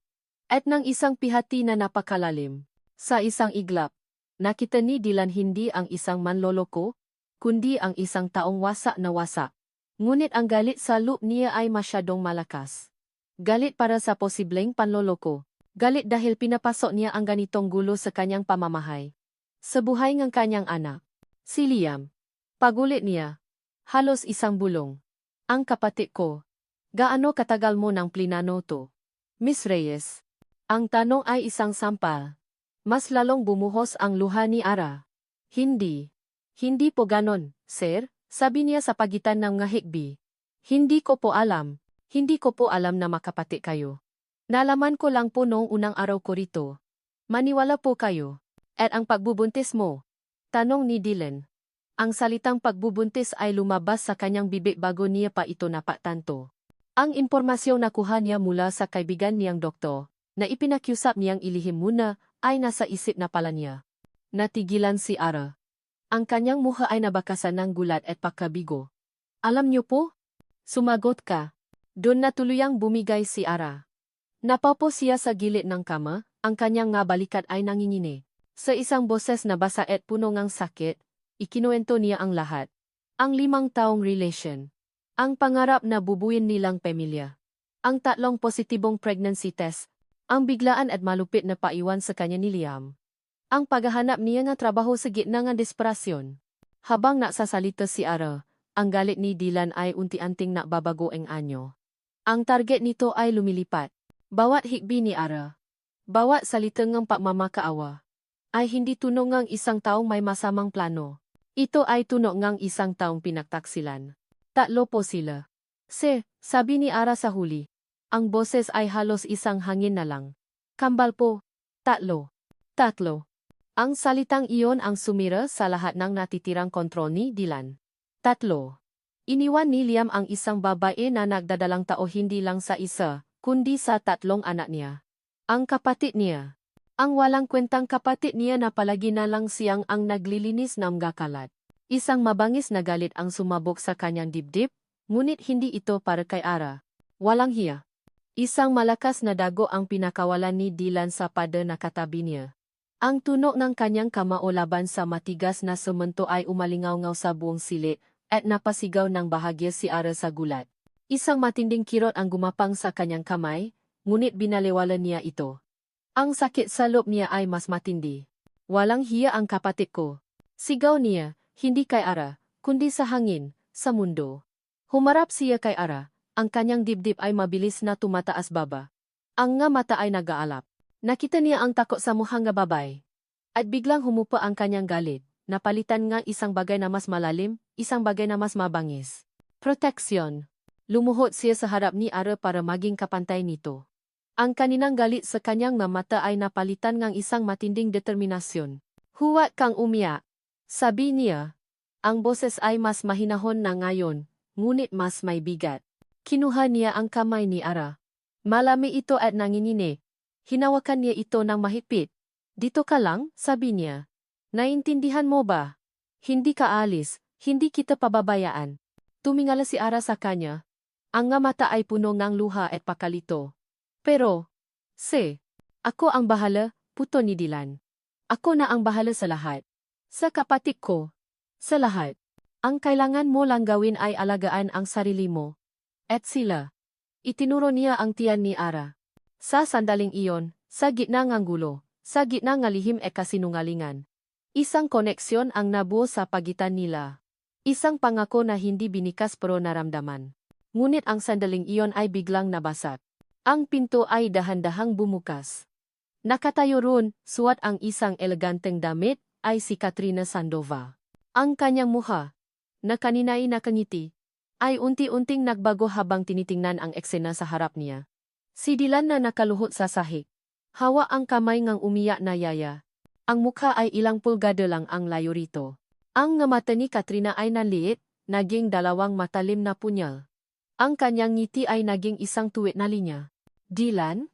at ng isang pihati na napakalalim. Sa isang iglap, nakita ni Dylan hindi ang isang manloloko, kundi ang isang taong wasak na wasak. Ngunit ang galit sa loob niya ay masyadong malakas. Galit para sa posibleng panloloko. Galit dahil pinapasok niya ang ganitong gulo sa kanyang pamamahay. Sa buhay ng kanyang anak. Si Liam. Pagulit niya. Halos isang bulong. Ang kapatid ko. Gaano katagal mo nang plinano to? Miss Reyes. Ang tanong ay isang sampal. Mas lalong bumuhos ang luha ni Ara. Hindi. Hindi po ganon, sir, sabi niya sa pagitan ng mga hikbi. Hindi ko po alam. Hindi ko po alam na makapatid kayo. Nalaman ko lang po noong unang araw ko rito. Maniwala po kayo. At ang pagbubuntis mo? Tanong ni Dylan. Ang salitang pagbubuntis ay lumabas sa kanyang bibig bago niya pa ito napatanto. Ang impormasyong nakuha niya mula sa kaibigan niyang doktor, na ipinakyusap niyang ilihim muna, ay nasa isip na pala niya. Natigilan si Ara. Ang kanyang mukha ay nabakasan ng gulat at pagkabigo. Alam niyo po? Sumagot ka. Doon na tuluyang bumigay si Ara. Napaupo siya sa gilid ng kama, ang kanyang nga balikat ay nangingini. Sa isang boses na basa at puno ng sakit, ikinuwento niya ang lahat. Ang 5 taong relation. Ang pangarap na bubuin nilang pamilya. Ang 3 positibong pregnancy test. Ang biglaan at malupit na paiwan sa kanya ni Liam. Ang paghahanap niya nga trabaho sa gitna ng desperasyon. Habang nagsasalita si Ara, ang galit ni Dylan ay unti-unting nababago ang anyo. Ang target nito ay lumilipat. Bawat hikbi ni Ara, bawat salitang ng pagmamakaawa, ay hindi tunog ng isang taong may masamang plano. Ito ay tunog ng isang taong pinagtaksilan. 3 po sila. Sabi ni Ara sa huli. Ang boses ay halos isang hangin na lang. Kambal po. 3. Ang salitang iyon ang sumira sa lahat ng natitirang kontrol ni Dylan. 3. Iniwan ni Liam ang isang babae na nagdadalang tao hindi lang sa isa, kundi sa 3 anak niya. Ang kapatid niya. Ang walang kwentang kapatid niya na palagi na lang siyang ang naglilinis ng gakalat. Isang mabangis na galit ang sumabog sa kanyang dibdib, ngunit hindi ito para kay Ara. Walang hiya. Isang malakas na dago ang pinakawalan ni Dylan sa pada na katabi niya. Ang tunog ng kanyang kamao laban sa matigas na semento ay umalingaw-ngaw sa buong silit, at napasigaw ng bahagya si Ara sa gulat. Isang matinding kirot ang gumapang sa kanyang kamay, ngunit binaliwala niya ito. Ang sakit sa loob niya ay mas matindi. Walang hiya ang kapatid ko. Sigaw niya, hindi kay Ara, kundi sa hangin, sa mundo. Humarap siya kay Ara, ang kanyang dibdib ay mabilis na tumataas baba. Ang nga mata ay nag-aalap. Nakita niya ang takot sa mukhang nga babay. At biglang humupa ang kanyang galit, napalitan nga isang bagay na mas malalim, isang bagay na mas mabangis. Proteksyon. Lumuhod siya sa harap ni Ara para maging kapantay nito. Ang kaninang galit sa kanyang mata ay napalitan ng isang matinding determinasyon. Huwag kang umiyak. Sabi niya. Ang boses ay mas mahinahon na ngayon, ngunit mas may bigat. Kinuha niya ang kamay ni Ara. Malami ito at nanginginig. Hinawakan niya ito ng mahigpit. Dito ka lang, sabi niya. Naintindihan mo ba? Hindi ka alis, hindi kita pababayaan. Tumingala si Ara sa kanya. Ang nga mata ay puno ng luha at pakalito. Pero, ako ang bahala, puto ni Dylan. Ako na ang bahala sa lahat. Sa kapatid ko. Sa lahat. Ang kailangan mo lang gawin ay alagaan ang sarili mo. At sila. Itinuro niya ang tiyan ni Ara. Sa sandaling iyon, sa gitna ng gulo, sa gitna ng lihim e kasinungalingan. Isang koneksyon ang nabuo sa pagitan nila. Isang pangako na hindi binikas pero naramdaman. Ngunit ang sandaling iyon ay biglang nabasag. Ang pinto ay dahan-dahang bumukas. Nakatayo roon, suot ang isang eleganteng damit, ay si Katrina Sandova. Ang kanyang mukha, na kanina ay nakangiti, ay unti-unting nagbago habang tinitingnan ang eksena sa harap niya. Si Dylan na nakaluhod sa sahig. Hawa ang kamay ngang umiyak na yaya. Ang mukha ay ilang pulgada lang ang layo rito. Ang nga mata ni Katrina ay nanliit, naging 2 matalim na punyal. Ang kanyang ngiti ay naging isang tuwid na linya. Dylan?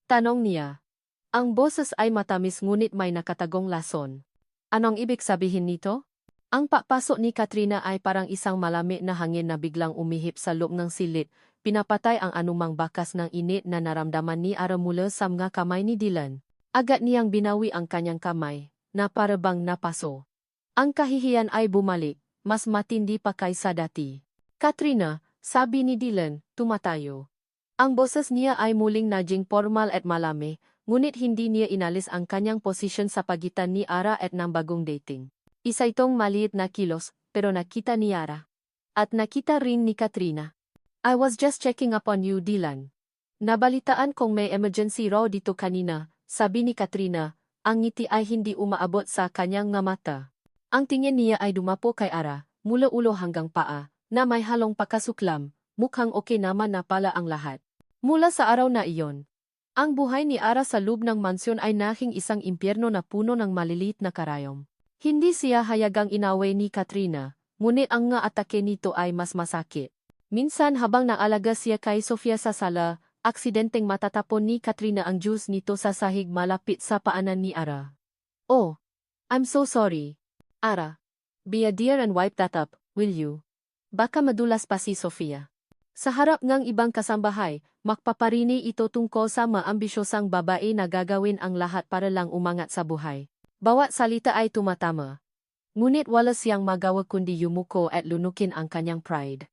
Tanong niya. Ang boses ay matamis ngunit may nakatagong lason. Anong ibig sabihin nito? Ang papasok ni Katrina ay parang isang malami na hangin na biglang umihip sa loob ng silit, pinapatay ang anumang bakas ng init na naramdaman ni Ara mula sa mga kamay ni Dylan. Agad niyang binawi ang kanyang kamay, na parabang napaso. Ang kahihiyan ay bumalik, mas matindi pa kaysa dati. Katrina, sabi ni Dylan, tumatayo. Ang boses niya ay muling naging formal at malami, ngunit hindi niya inalis ang kanyang posisyon sa pagitan ni Ara at ng bagong dating. Isa itong maliit na kilos, pero nakita ni Ara. At nakita rin ni Katrina. I was just checking up on you, Dylan. Nabalitaan kong may emergency raw dito kanina, sabi ni Katrina, ang ngiti ay hindi umaabot sa kanyang nga mata. Ang tingin niya ay dumapo kay Ara, mula ulo hanggang paa, na may halong pakasuklam, mukhang okay naman na pala ang lahat. Mula sa araw na iyon, ang buhay ni Ara sa loob ng mansyon ay naging isang impyerno na puno ng maliliit na karayom. Hindi siya hayagang inaway ni Katrina, ngunit ang nga atake nito ay mas masakit. Minsan habang naalaga siya kay Sofia sa sala, aksidenteng matatapon ni Katrina ang juice nito sa sahig malapit sa paanan ni Ara. Oh! I'm so sorry. Ara, be a dear and wipe that up, will you? Baka madulas pa si Sofia. Sa harap ng ibang kasambahay, magpaparini ito tungkol sa maambisyosang babae na gagawin ang lahat para lang umangat sa buhay. Bawat salita ay tumatama. Ngunit wala siyang magawa kundi yumuko at lunukin ang kanyang pride.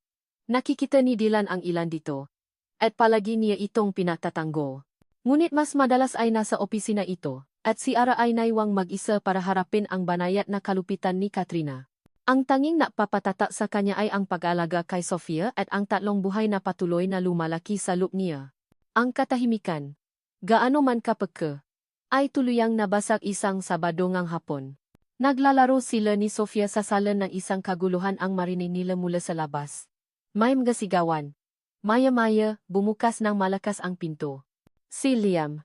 Nakikita ni Dylan ang ilan dito. At palagi niya itong pinatatanggol. Ngunit mas madalas ay nasa opisina ito, at si Ara ay naiwang mag-isa para harapin ang banayad na kalupitan ni Katrina. Ang tanging napapatata sa kanya ay ang pag-alaga kay Sofia at ang tatlong buhay na patuloy na lumalaki sa loob niya. Ang katahimikan, gaano man kapagka, ay tuluyang nabasag isang Sabado ngang hapon. Naglalaro sila ni Sofia sa sala ng isang kaguluhan ang marinig nila mula sa labas. May mga sigawan. Maya-maya, bumukas ng malakas ang pinto. Si Liam.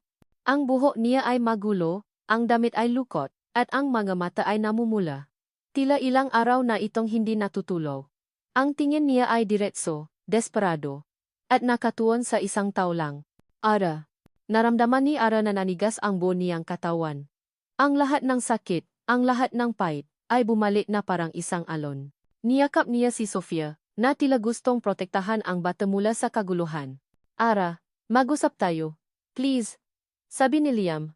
Ang buhok niya ay magulo, ang damit ay lukot, at ang mga mata ay namumula. Tila ilang araw na itong hindi natutulog. Ang tingin niya ay diretso, desperado, at nakatuon sa isang tao lang. Ara. Naramdaman ni Ara na nanigas ang buo niyang katawan. Ang lahat ng sakit, ang lahat ng pait, ay bumalik na parang isang alon. Niyakap niya si Sofia, na tila gustong protektahan ang bata mula sa kaguluhan. Ara, mag-usap tayo. Please. Sabi ni Liam.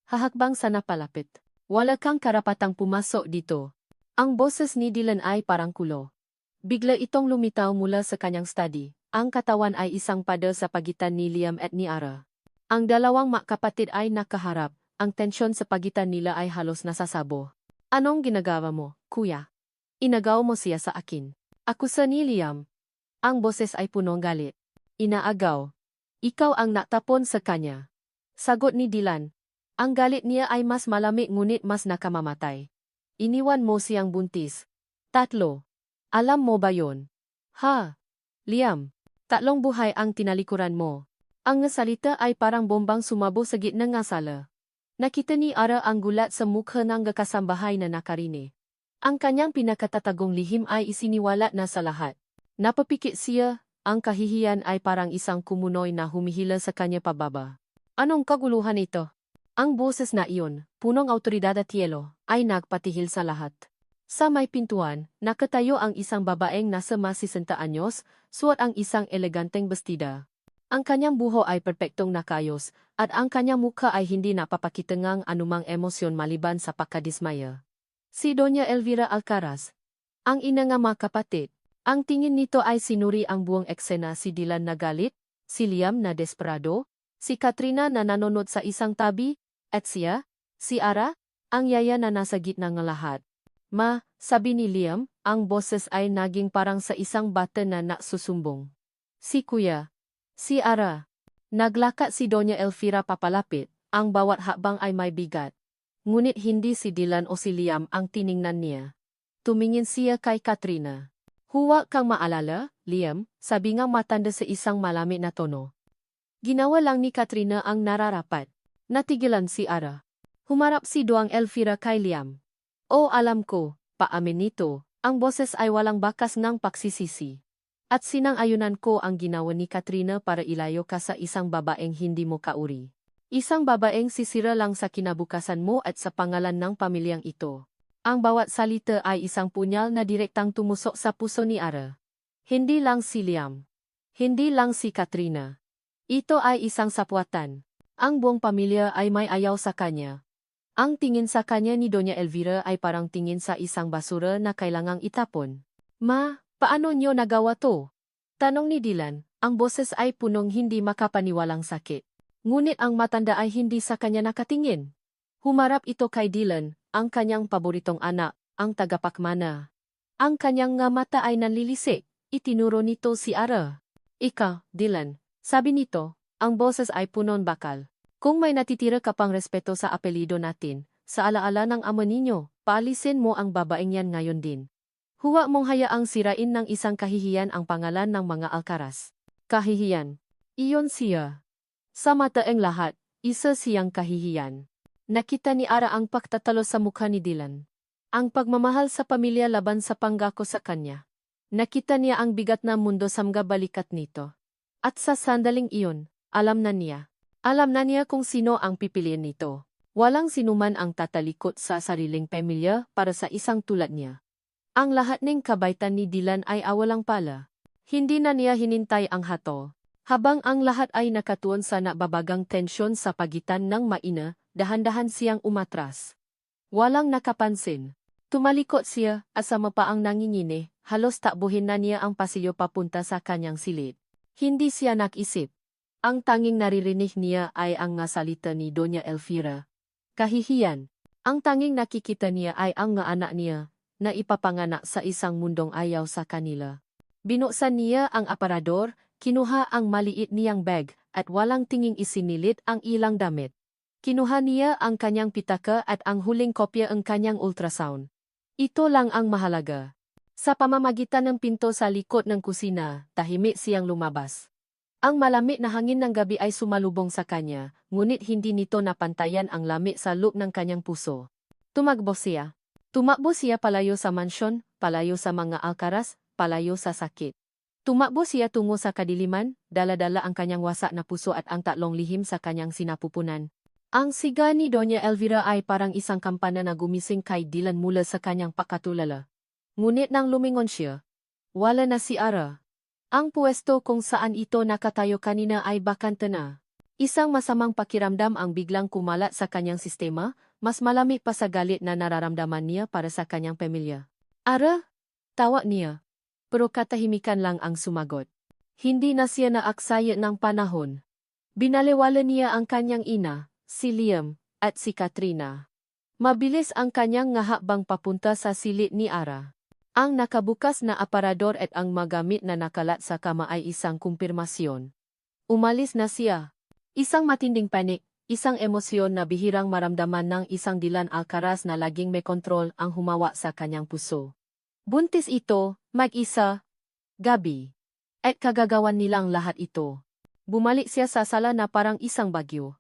Hahakbang sana palapit. Wala kang karapatang pumasok dito. Ang boses ni Dylan ay parang kulo. Bigla itong lumitaw mula sa kanyang study. Ang katawan ay isang pader sa pagitan ni Liam at ni Ara. Ang dalawang magkapatid ay nakaharap. Ang tensyon sa pagitan nila ay halos nasasabo. Anong ginagawa mo, kuya? Inagaw mo siya sa akin. Akusa ni Liam. Ang boses ay punong galit. Inaagaw. Ikaw ang natapon sa kanya. Sagot ni Dylan. Ang galit niya ay mas malamig ngunit mas nakamamatay. Iniwan mo siyang buntis. 3. Alam mo ba yon? Ha? Liam. 3 buhay ang tinalikuran mo. Ang salita ay parang bombang sumabo sa gitna ng sala. Nakita ni Ara ang gulat sa mukha ng kasambahay na nakarinig. Ang kanyang pinakatatagong lihim ay isiniwalat na sa lahat. Napapikit siya, ang kahihiyan ay parang isang kumunoy na humihila sa kanya pababa. Anong kaguluhan ito? Ang boses na iyon, punong awtoridad at yelo, ay nagpatihil sa lahat. Sa may pintuan, nakatayo ang isang babaeng nasa mas 60 anyos, suot ang isang eleganteng bestida. Ang kanyang buho ay perpektong nakayos, at ang kanyang mukha ay hindi napapakita ngang anumang emosyon maliban sa pagkadismaya. Si Doña Elvira Alcaraz. Ang ina nga mga kapatid. Ang tingin nito ay sinuri ang buong eksena, si Dylan na galit, si Liam na desperado, si Katrina na nanonood sa isang tabi, at siya, si Ara, ang yaya na nasa gitna ng lahat. Ma, sabi ni Liam, ang boses ay naging parang sa isang bata na nasusumbong. Si Kuya. Si Ara. Naglakad si Doña Elvira papalapit, ang bawat hakbang ay may bigat. Ngunit hindi si Dylan o si Liam ang tiningnan niya. Tumingin siya kay Katrina. Huwag kang maalala, Liam, sabi ngang matanda sa isang malamig na tono. Ginawa lang ni Katrina ang nararapat. Natigilan si Ara. Humarap si Doang Elvira kay Liam. O alam ko, paamin nito, ang boses ay walang bakas ng pagsisisi. At sinang-ayunan ko ang ginawa ni Katrina para ilayo ka sa isang babaeng hindi mo kauri. Isang babaeng sisira lang sa kinabukasan mo at sa pangalan ng pamilyang ito. Ang bawat salita ay isang punyal na direktang tumusok sa puso ni Ara. Hindi lang si Liam. Hindi lang si Katrina. Ito ay isang sapwatan. Ang buong pamilya ay may ayaw sa kanya. Ang tingin sa kanya ni Doña Elvira ay parang tingin sa isang basura na kailangang itapon. Ma, paano niyo nagawa to? Tanong ni Dylan, ang boses ay punong hindi makapaniwalang sakit. Ngunit ang matanda ay hindi sa kanya nakatingin. Humarap ito kay Dylan, ang kanyang paboritong anak, ang tagapakmana. Ang kanyang nga mata ay nanlilisik, itinuro nito si Ara. Ika, Dylan, sabi nito, ang boses ay punon bakal. Kung may natitira ka pang respeto sa apelido natin, sa alaala ng ama ninyo, paalisin mo ang babaeng yan ngayon din. Huwag mong hayaang sirain ng isang kahihiyan ang pangalan ng mga Alcaraz. Kahihiyan. Iyon siya. Sa mataeng lahat, isa siyang kahihiyan. Nakita ni Ara ang pagtatalo sa mukha ni Dylan. Ang pagmamahal sa pamilya laban sa panggako sa kanya. Nakita niya ang bigat na mundo sa mga balikat nito. At sa sandaling iyon, alam na niya. Alam na niya kung sino ang pipiliin nito. Walang sinuman ang tatalikod sa sariling pamilya para sa isang tulad niya. Ang lahat ng kabaitan ni Dylan ay awalang pala. Hindi na niya hinintay ang hato. Habang ang lahat ay nakatuon sa nababagang tensyon sa pagitan ng maina, dahan-dahan siyang umatras. Walang nakapansin. Tumalikot siya, asama pa ang nanginginig, halos takbuhin na niya ang pasilyo papunta sa kanyang silid. Hindi siya nakisip. Ang tanging naririnig niya ay ang nga salita ni Doña Elvira. Kahihiyan. Ang tanging nakikita niya ay ang nga anak niya, na ipapanganak sa isang mundong ayaw sa kanila. Binuksan niya ang aparador, kinuha ang maliit niyang bag, at walang tinging isinilit ang ilang damit. Kinuha niya ang kanyang pitaka at ang huling kopya ang kanyang ultrasound. Ito lang ang mahalaga. Sa pamamagitan ng pinto sa likod ng kusina, tahimik siyang lumabas. Ang malamig na hangin ng gabi ay sumalubong sa kanya, ngunit hindi nito napantayan ang lamig sa loob ng kanyang puso. Tumakbo siya. Tumakbo siya palayo sa mansyon, palayo sa mga alkaras, palayo sa sakit. Tumakbo siya tungo sa kadiliman, dala-dala ang kanyang wasak na puso at ang tatlong lihim sa kanyang sinapupunan. Ang siga ni Doña Elvira ay parang isang kampana na gumising kay Dylan mula sa kanyang pakatulala. Ngunit nang lumingon siya, wala na si Ara. Ang puwesto kung saan ito nakatayo kanina ay bakante na. Isang masamang pakiramdam ang biglang kumalat sa kanyang sistema, mas malamig pa sa galit na nararamdaman niya para sa kanyang pamilya. Ara? Tawag niya. Pero katahimikan lang ang sumagot. Hindi na siya naaksaya ng panahon. Binaliwala niya ang kanyang ina, si Liam, at si Katrina. Mabilis ang kanyang ngahakbang papunta sa silid ni Ara. Ang nakabukas na aparador at ang magamit na nakalat sa kama ay isang kumpirmasyon. Umalis na siya. Isang matinding panik, isang emosyon na bihirang maramdaman ng isang Dylan Alcaraz na laging may kontrol ang humawa sa kanyang puso. Buntis ito, mag-isa, gabi. At kagagawan nilang lahat ito. Bumalik siya sa sala na parang isang bagyo.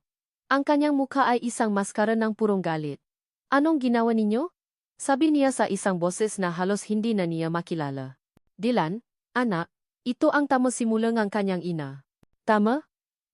Ang kanyang mukha ay isang maskara ng purong galit. Anong ginawa ninyo? Sabi niya sa isang boses na halos hindi na niya makilala. Dylan, anak, ito ang tamo simula ng kanyang ina. Tama?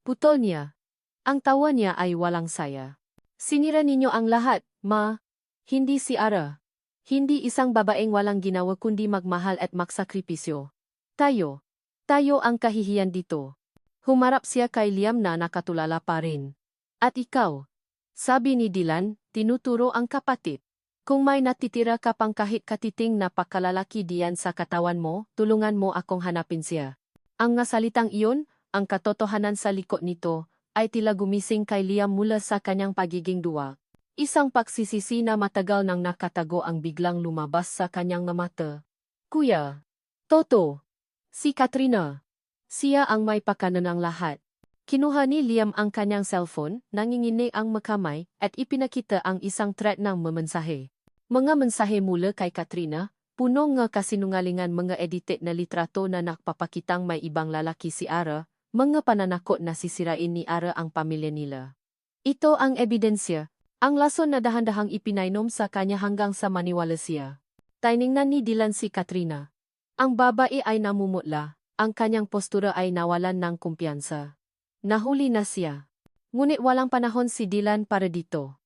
Putol niya. Ang tawa niya ay walang saya. Sinira ninyo ang lahat, ma. Hindi si Ara. Hindi isang babaeng walang ginawa kundi magmahal at magsakripisyo. Tayo. Tayo ang kahihiyan dito. Humarap siya kay Liam na nakatulala pa rin. At ikaw? Sabi ni Dylan, tinuturo ang kapatid. Kung may natitira ka pang kahit katiting na pagkalalaki diyan sa katawan mo, tulungan mo akong hanapin siya. Ang nga salitang iyon, ang katotohanan sa likod nito, ay tila gumising kay Liam mula sa kanyang pagiging duwa. Isang pagsisisi na matagal nang nakatago ang biglang lumabas sa kanyang mata. Kuya. Toto. Si Katrina. Siya ang may pakanan ng lahat. Kinuha ni Liam ang kanyang cellphone, nanginginig ang makamay, at ipinakita ang isang thread ng memensahe. Mga mensahe mula kay Katrina, puno nga kasinungalingan mga edited na litrato na nakpapakitang may ibang lalaki si Ara, mga pananakot na sisirain ni Ara ang pamilya nila. Ito ang ebidensya, ang lason na dahan-dahang ipinainom sa kanya hanggang sa maniwala siya. Tiningnan ni Dylan si Katrina. Ang babae ay namumutla, ang kanyang postura ay nawalan ng kumpiyansa. Nahuli na siya. Ngunit walang panahon si Dylan para dito.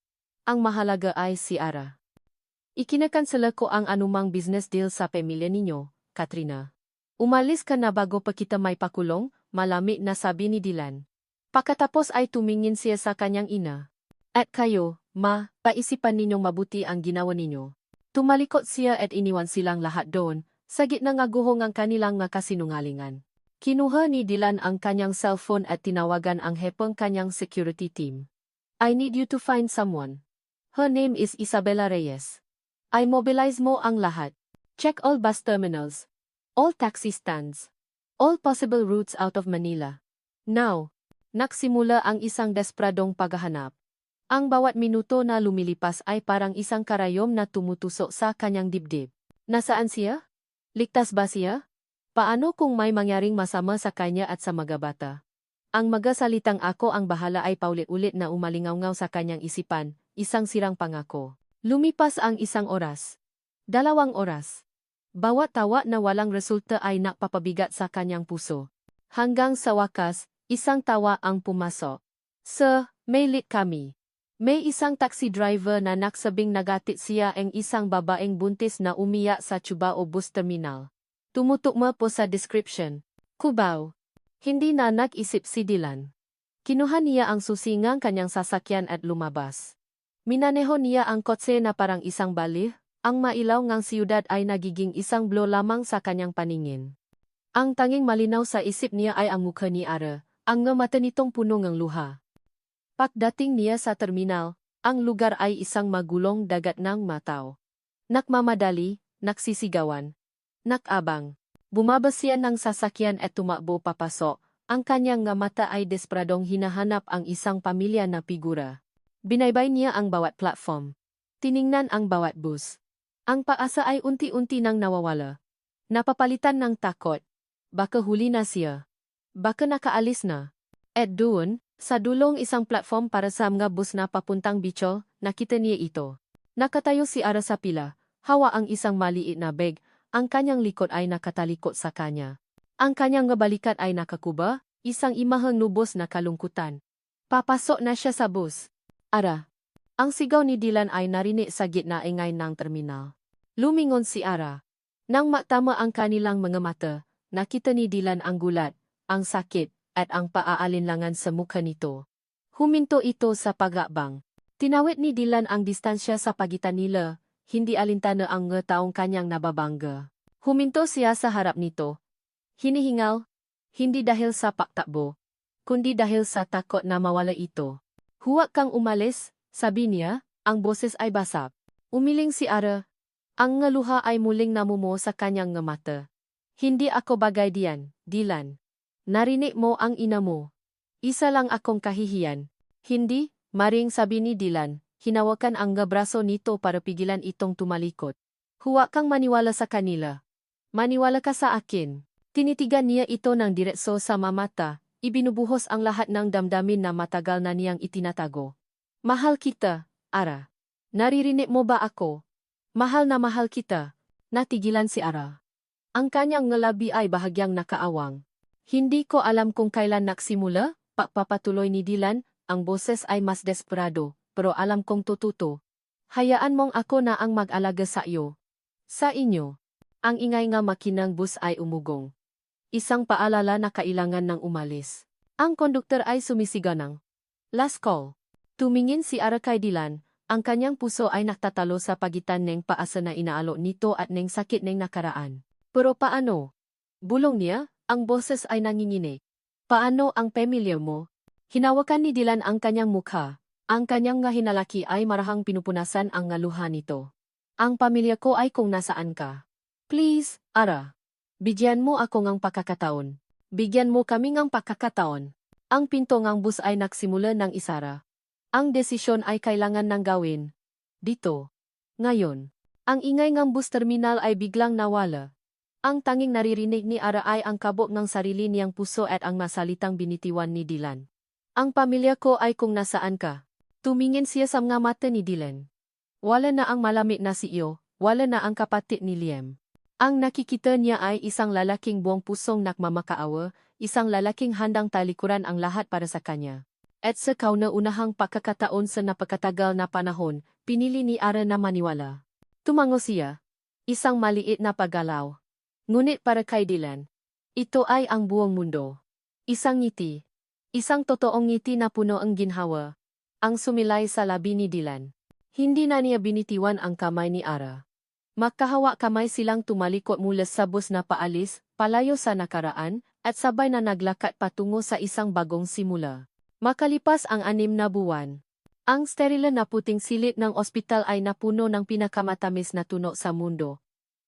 Ang mahalaga ay si Ara. Ikinakansela ko ang anumang business deal sa pamilya ninyo, Katrina. Umalis ka na bago pa kita may pakulong, malamig na sabi ni Dylan. Pagkatapos ay tumingin siya sa kanyang ina. At kayo, ma, paisipan ninyong mabuti ang ginawa ninyo. Tumalikot siya at iniwan silang lahat doon, sa gitna ng guhong ang kanilang nga kasinungalingan. Kinuha ni Dylan ang kanyang cellphone at tinawagan ang hepong kanyang security team. I need you to find someone. Her name is Isabella Reyes. I mobilize mo ang lahat. Check all bus terminals. All taxi stands. All possible routes out of Manila. Now, nagsimula ang isang despradong paghahanap. Ang bawat minuto na lumilipas ay parang isang karayom na tumutusok sa kanyang dibdib. Nasaan siya? Ligtas ba siya? Paano kung may mangyaring masama sa kanya at sa mga bata? Ang magasalitang ako ang bahala ay paulit-ulit na umalingaw sa kanyang isipan, isang sirang pangako. Lumipas ang 1 oras. 2 oras. Bawat tawa na walang resulta ay napapabigat sa kanyang puso. Hanggang sa wakas, isang tawa ang pumasok. Sir, may lit kami. May isang taxi driver na nagsabing nagatit siya ang isang babaeng buntis na umiyak sa Cubao Bus Terminal. Tumutukma po sa description. Cubao. Hindi na nag-isip si Dylan. Kinuha niya ang susi ng kanyang sasakyan at lumabas. Minaneho niya ang kotse na parang isang balih. Ang mailaw ngang siyudad ay nagiging isang blow lamang sa kanyang paningin. Ang tanging malinaw sa isip niya ay ang mukha ni Ara, ang nga mata nitong puno ng luha. Pagdating niya sa terminal, ang lugar ay isang magulong dagat ng mataw. Nakmamadali, naksisigawan, nakabang. Bumabas siya ng sasakyan at tumakbo papasok. Ang kanyang nga mata ay desperadong hinahanap ang isang pamilya na figura. Binaybay niya ang bawat platform. Tiningnan ang bawat bus. Ang paasa ay unti-unti nang nawawala. Napapalitan ng takot. Baka huli na siya. Baka nakaalis na. At doon, sa dulong isang platform para sa mga bus na papuntang Bicho, nakita niya ito. Nakatayo si Ara sa pila, hawa ang isang maliit na bag, ang kanyang likod ay nakatalikot sa kanya. Ang kanyang balikat ay nakakuba, isang imahang lubos na kalungkutan. Papasok na siya sa bus. Ara. Ang sigaw ni Dylan ay narinig sa gitna ingay ng terminal. Lumingon si Ara. Nang matama ang kanilang mga mata, nakita ni Dylan ang gulat, ang sakit, at ang paaalinlangan sa mukha nito. Huminto ito sa pag-abang. Tinawid ni Dylan ang distansya sa pagitan nila, hindi alintana ang taong kanyang nababangga. Huminto siya sa harap nito. Hinihingal, hindi dahil sa paktakbo, kundi dahil sa takot na mawala ito. Huwag kang umalis, sabi niya, ang boses ay basap. Umiling si Ara. Ang ngaluha ay muling namumo sa kanyang nga mata. Hindi ako bagay diyan, Dylan. Narinig mo ang ina mo. Isa lang akong kahihiyan. Hindi, maring sabi ni Dylan, hinawakan ang braso nito para pigilan itong tumalikod. Huwag kang maniwala sa kanila. Maniwala ka sa akin. Tinitigan niya ito ng diretso sa mamata, ibinubuhos ang lahat ng damdamin na matagal na niyang itinatago. Mahal kita, Ara. Naririnig mo ba ako? Mahal na mahal kita. Natigilan si Ara. Ang kanyang ngalabi ay bahagyang nakaawang. Hindi ko alam kung kailan nagsimula, papatuloy ni Dylan, ang boses ay mas desperado, pero alam kong tututo. Hayaan mong ako na ang mag-alaga sa iyo. Sa inyo. Ang ingay nga makinang bus ay umugong. Isang paalala na kailangan ng umalis. Ang konduktor ay sumisigaw ng last call. Tumingin si Ara kay Dylan, ang kanyang puso ay nagtatalo sa pagitan ng paasa na inaalo nito at ng sakit ng nakaraan. Pero paano? Bulong niya, ang boses ay nanginginig. Paano ang pamilya mo? Hinawakan ni Dylan ang kanyang mukha. Ang kanyang nga hinalaki ay marahang pinupunasan ang ngaluha nito. Ang pamilya ko ay kung nasaan ka. Please, Ara. Bigyan mo ako ng pakakataon. Bigyan mo kami ng pakakataon. Ang pinto ng bus ay nagsimula ng isara. Ang desisyon ay kailangan ng gawin. Dito. Ngayon. Ang ingay ng bus terminal ay biglang nawala. Ang tanging naririnig ni Ara ay ang kabog ng sarili niyang puso at ang masalitang binitiwan ni Dylan. Ang pamilya ko ay kung nasaan ka. Tumingin siya sa mga mata ni Dylan. Wala na ang malamig na si iyo, wala na ang kapatid ni Liam. Ang nakikita niya ay isang lalaking buong pusong nakmamakaawa, isang lalaking handang talikuran ang lahat para sa kanya. At sa kauna-unahang pagkakataon sa napakatagal na panahon, pinili ni Ara na maniwala. Tumango siya. Isang maliit na paggalaw. Ngunit para kay Dylan, ito ay ang buong mundo. Isang ngiti. Isang totoong ngiti na puno ang ginhawa. Ang sumilay sa labi ni Dylan. Hindi na niya binitiwan ang kamay ni Ara. Magkahawa kamay silang tumalikot mula sa bus na paalis, palayo sa nakaraan, at sabay na naglakad patungo sa isang bagong simula. Makalipas ang 6 na buwan. Ang sterile na puting silid ng ospital ay napuno ng pinakamatamis na tunog sa mundo.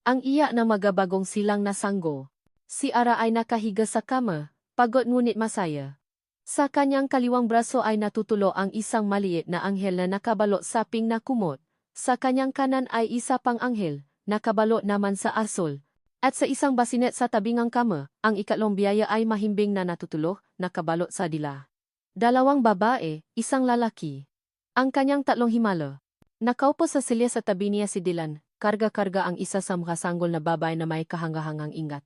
Ang iyak na magabagong silang nasanggo. Si Ara ay nakahiga sa kama, pagod ngunit masaya. Sa kanyang kaliwang braso ay natutulo ang isang maliit na anghel na nakabalot sa pink na kumot. Sa kanyang kanan ay isa pang anghel, nakabalot naman sa asul. At sa isang basinet sa tabing ng kama, ang ikatlong biyaya ay mahimbing na natutulo, nakabalot sa dila. 2 babae, isang lalaki. Ang kanyang 3 himala. Nakaupo sa silya sa tabi niya si Dylan, karga-karga ang isa sa makasanggol na babae na may kahanga-hangang ingat.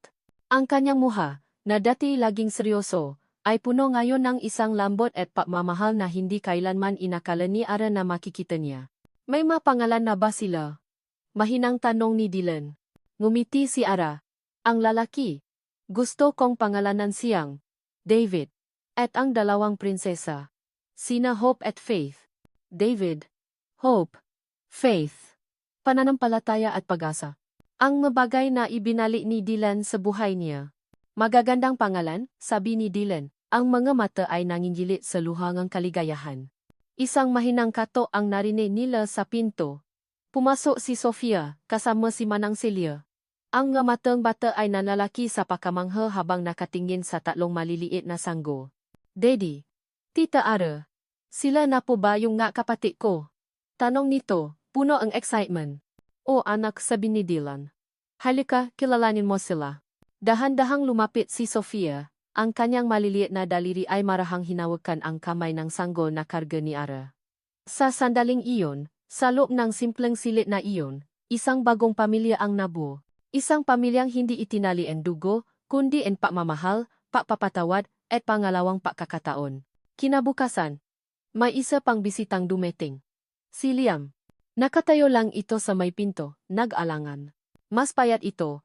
Ang kanyang muha, na dati laging seryoso, ay puno ngayon ng isang lambot at pagmamahal na hindi kailanman inakala ni Ara na makikita niya. May mapangalan na ba sila? Mahinang tanong ni Dylan. Ngumiti si Ara. Ang lalaki. Gusto kong pangalanan siyang David. At ang dalawang prinsesa. Sina Hope at Faith. David. Hope. Faith. Pananampalataya at pag-asa. Ang mabagay na ibinalik ni Dylan sa buhay niya. Magagandang pangalan, sabi ni Dylan. Ang mga mata ay nangingilit sa luhangang kaligayahan. Isang mahinang kato ang narinig nila sa pinto. Pumasok si Sofia, kasama si Manang Celia. Ang ngamatang bata ay nanlalaki sa pakamangha habang nakatingin sa tatlong maliliit na sanggol. Daddy. Tita Ara. Sila na po ba yung nga kapatid ko? Tanong nito, puno ang excitement. O anak, sabi ni Dylan. Halika, kilalanin mo sila. Dahan-dahang lumapit si Sofia. Ang kanyang maliliit na daliri ay marahang hinawakan ang kamay ng sanggol na karga ni Ara. Sa sandaling iyon, sa loob ng simpleng silid na iyon, isang bagong pamilya ang nabuo. Isang pamilyang hindi itinali ang dugo, kundi ang pagmamahal, pagpapatawad, at pangalawang pagkakataon. Kinabukasan, may isa pang bisitang dumating. Si Liam. Nakatayo lang ito sa may pinto, nag-alangan. Mas payat ito.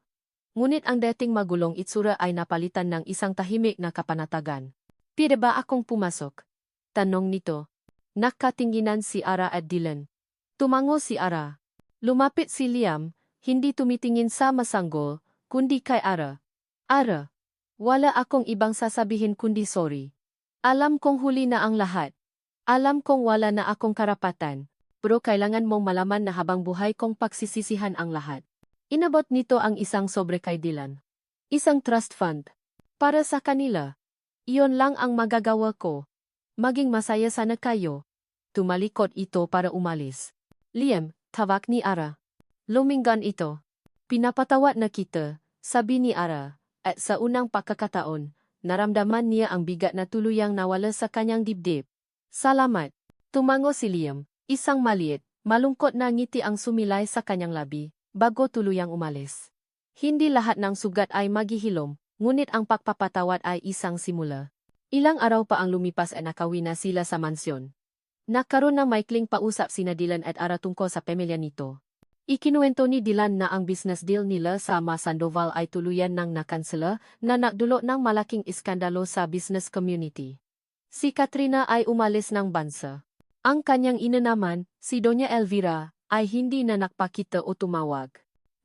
Ngunit ang dating magulong itsura ay napalitan ng isang tahimik na kapanatagan. Pwede ba akong pumasok? Tanong nito. Nakatinginan si Ara at Dylan. Tumango si Ara. Lumapit si Liam, hindi tumitingin sa masanggol, kundi kay Ara. Ara, wala akong ibang sasabihin kundi sorry. Alam kong huli na ang lahat. Alam kong wala na akong karapatan. Pero kailangan mong malaman na habang buhay kong pagsisisihan ang lahat. Inabot nito ang isang sobre kay Dylan. Isang trust fund. Para sa kanila. Iyon lang ang magagawa ko. Maging masaya sana kayo. Tumalikod ito para umalis. Liam, tawag ni Ara. Luminggan ito. Pinapatawad na kita, sabi ni Ara. At sa unang pagkakataon, naramdaman niya ang bigat na tuluyang nawala sa kanyang dibdib. Salamat. Tumango si Liam. Isang maliit, malungkot na ngiti ang sumilay sa kanyang labi, bago tuluyang umalis. Hindi lahat ng sugat ay maghihilom, ngunit ang pagpapatawad ay isang simula. Ilang araw pa ang lumipas at nakauwi na sila sa mansyon. Nagkaroon ng maikling pausap sina Dylan at Ara tungkol sa pamilya nito. Ikinuwento ni Dylan na ang business deal nila sa Sandoval ay tuluyan ng nakansela na nagdulot ng malaking iskandalo sa business community. Si Katrina ay umalis ng bansa. Ang kanyang ina naman, si Doña Elvira, ay hindi na nakpakita o tumawag.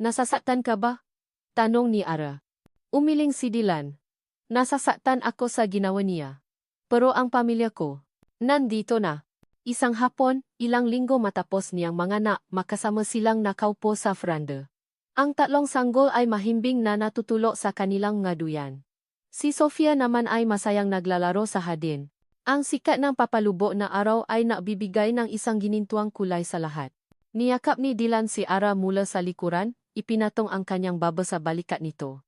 Nasasaktan ka ba? Tanong ni Ara. Umiling si Dylan. Nasasaktan ako sa ginawa niya. Pero ang pamilya ko, nandito na. Isang hapon, ilang linggo matapos niyang manganak, makasama silang nakaupo sa franda. Ang tatlong sanggol ay mahimbing na natutulog sa kanilang ngaduyan. Si Sofia naman ay masayang naglalaro sa hardin. Ang sikat ng papalubo na araw ay nagbibigay ng isang ginintuang kulay sa lahat. Niyakap ni Dylan si Ara mula sa likuran, ipinatong ang kanyang baba sa balikat nito.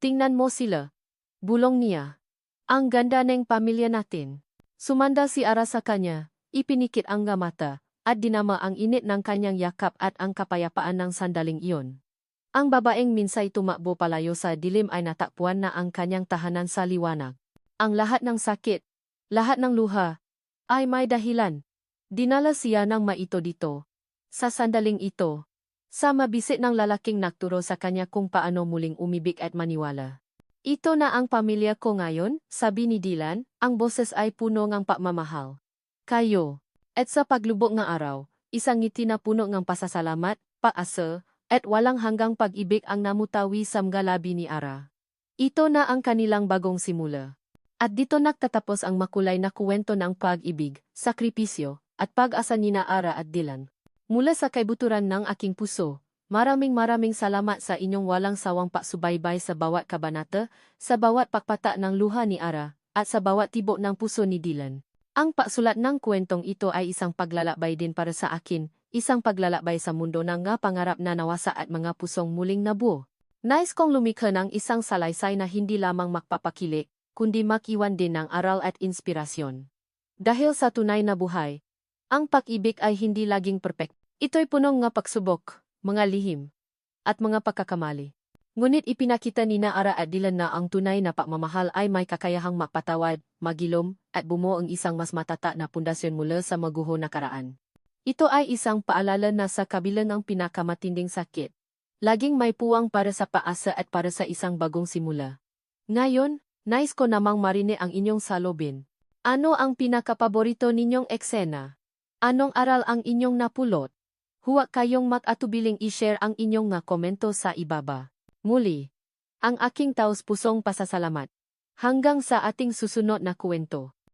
Tingnan mo sila. Bulong niya. Ang ganda ng pamilya natin. Sumanda si Ara sa kanya, ipinikit ang mata, at dinama ang init ng kanyang yakap at ang kapayapaan ng sandaling iyon. Ang babaeng minsay tumakbo palayo sa dilim ay natakpuan na ang kanyang tahanan sa liwanag. Ang lahat ng sakit, lahat ng luha, ay may dahilan. Dinala siya ng maito dito. Sa sandaling ito, sa mabisit ng lalaking nagturo sa kanya kung paano muling umibig at maniwala. Ito na ang pamilya ko ngayon, sabi ni Dylan, ang boses ay puno ng pagmamahal. Kayo. At sa paglubog ng araw, isang ngiti na puno ng pasasalamat, pag-asa, at walang hanggang pag-ibig ang namutawi sa mga labi ni Ara. Ito na ang kanilang bagong simula. At dito nagtatapos ang makulay na kuwento ng pag-ibig, sakripisyo, at pag-asa ni Ara at Dylan. Mula sa kaibuturan ng aking puso, maraming salamat sa inyong walang sawang pagsubaybay sa bawat kabanata, sa bawat pagpata ng luha ni Ara, at sa bawat tibok ng puso ni Dylan. Ang pagsulat ng kwentong ito ay isang paglalakbay din para sa akin, isang paglalakbay sa mundo ng nga pangarap na nawasa at mga pusong muling nabuo. Nais kong lumikha ng isang salaysay na hindi lamang magpapakilig, kundi makiwan din ng aral at inspirasyon. Dahil sa tunay na buhay, ang pag-ibig ay hindi laging perfect. Ito'y punong nga pagsubok, mga lihim, at mga pagkakamali. Ngunit ipinakita ni na Ara at Dylan na ang tunay na pagmamahal ay may kakayahang mapatawad, magilom, at bumuo ang isang mas matata na pundasyon mula sa maguho na karaan. Ito ay isang paalala na sa kabila ng pinakamatinding sakit, laging may puwang para sa paasa at para sa isang bagong simula. Ngayon, nais ko namang marinig ang inyong salobin. Ano ang pinakapaborito ninyong eksena? Anong aral ang inyong napulot? Huwag kayong mag-atubiling i-share ang inyong nga komento sa ibaba. Muli, ang aking taos-pusong pasasalamat. Hanggang sa ating susunod na kwento.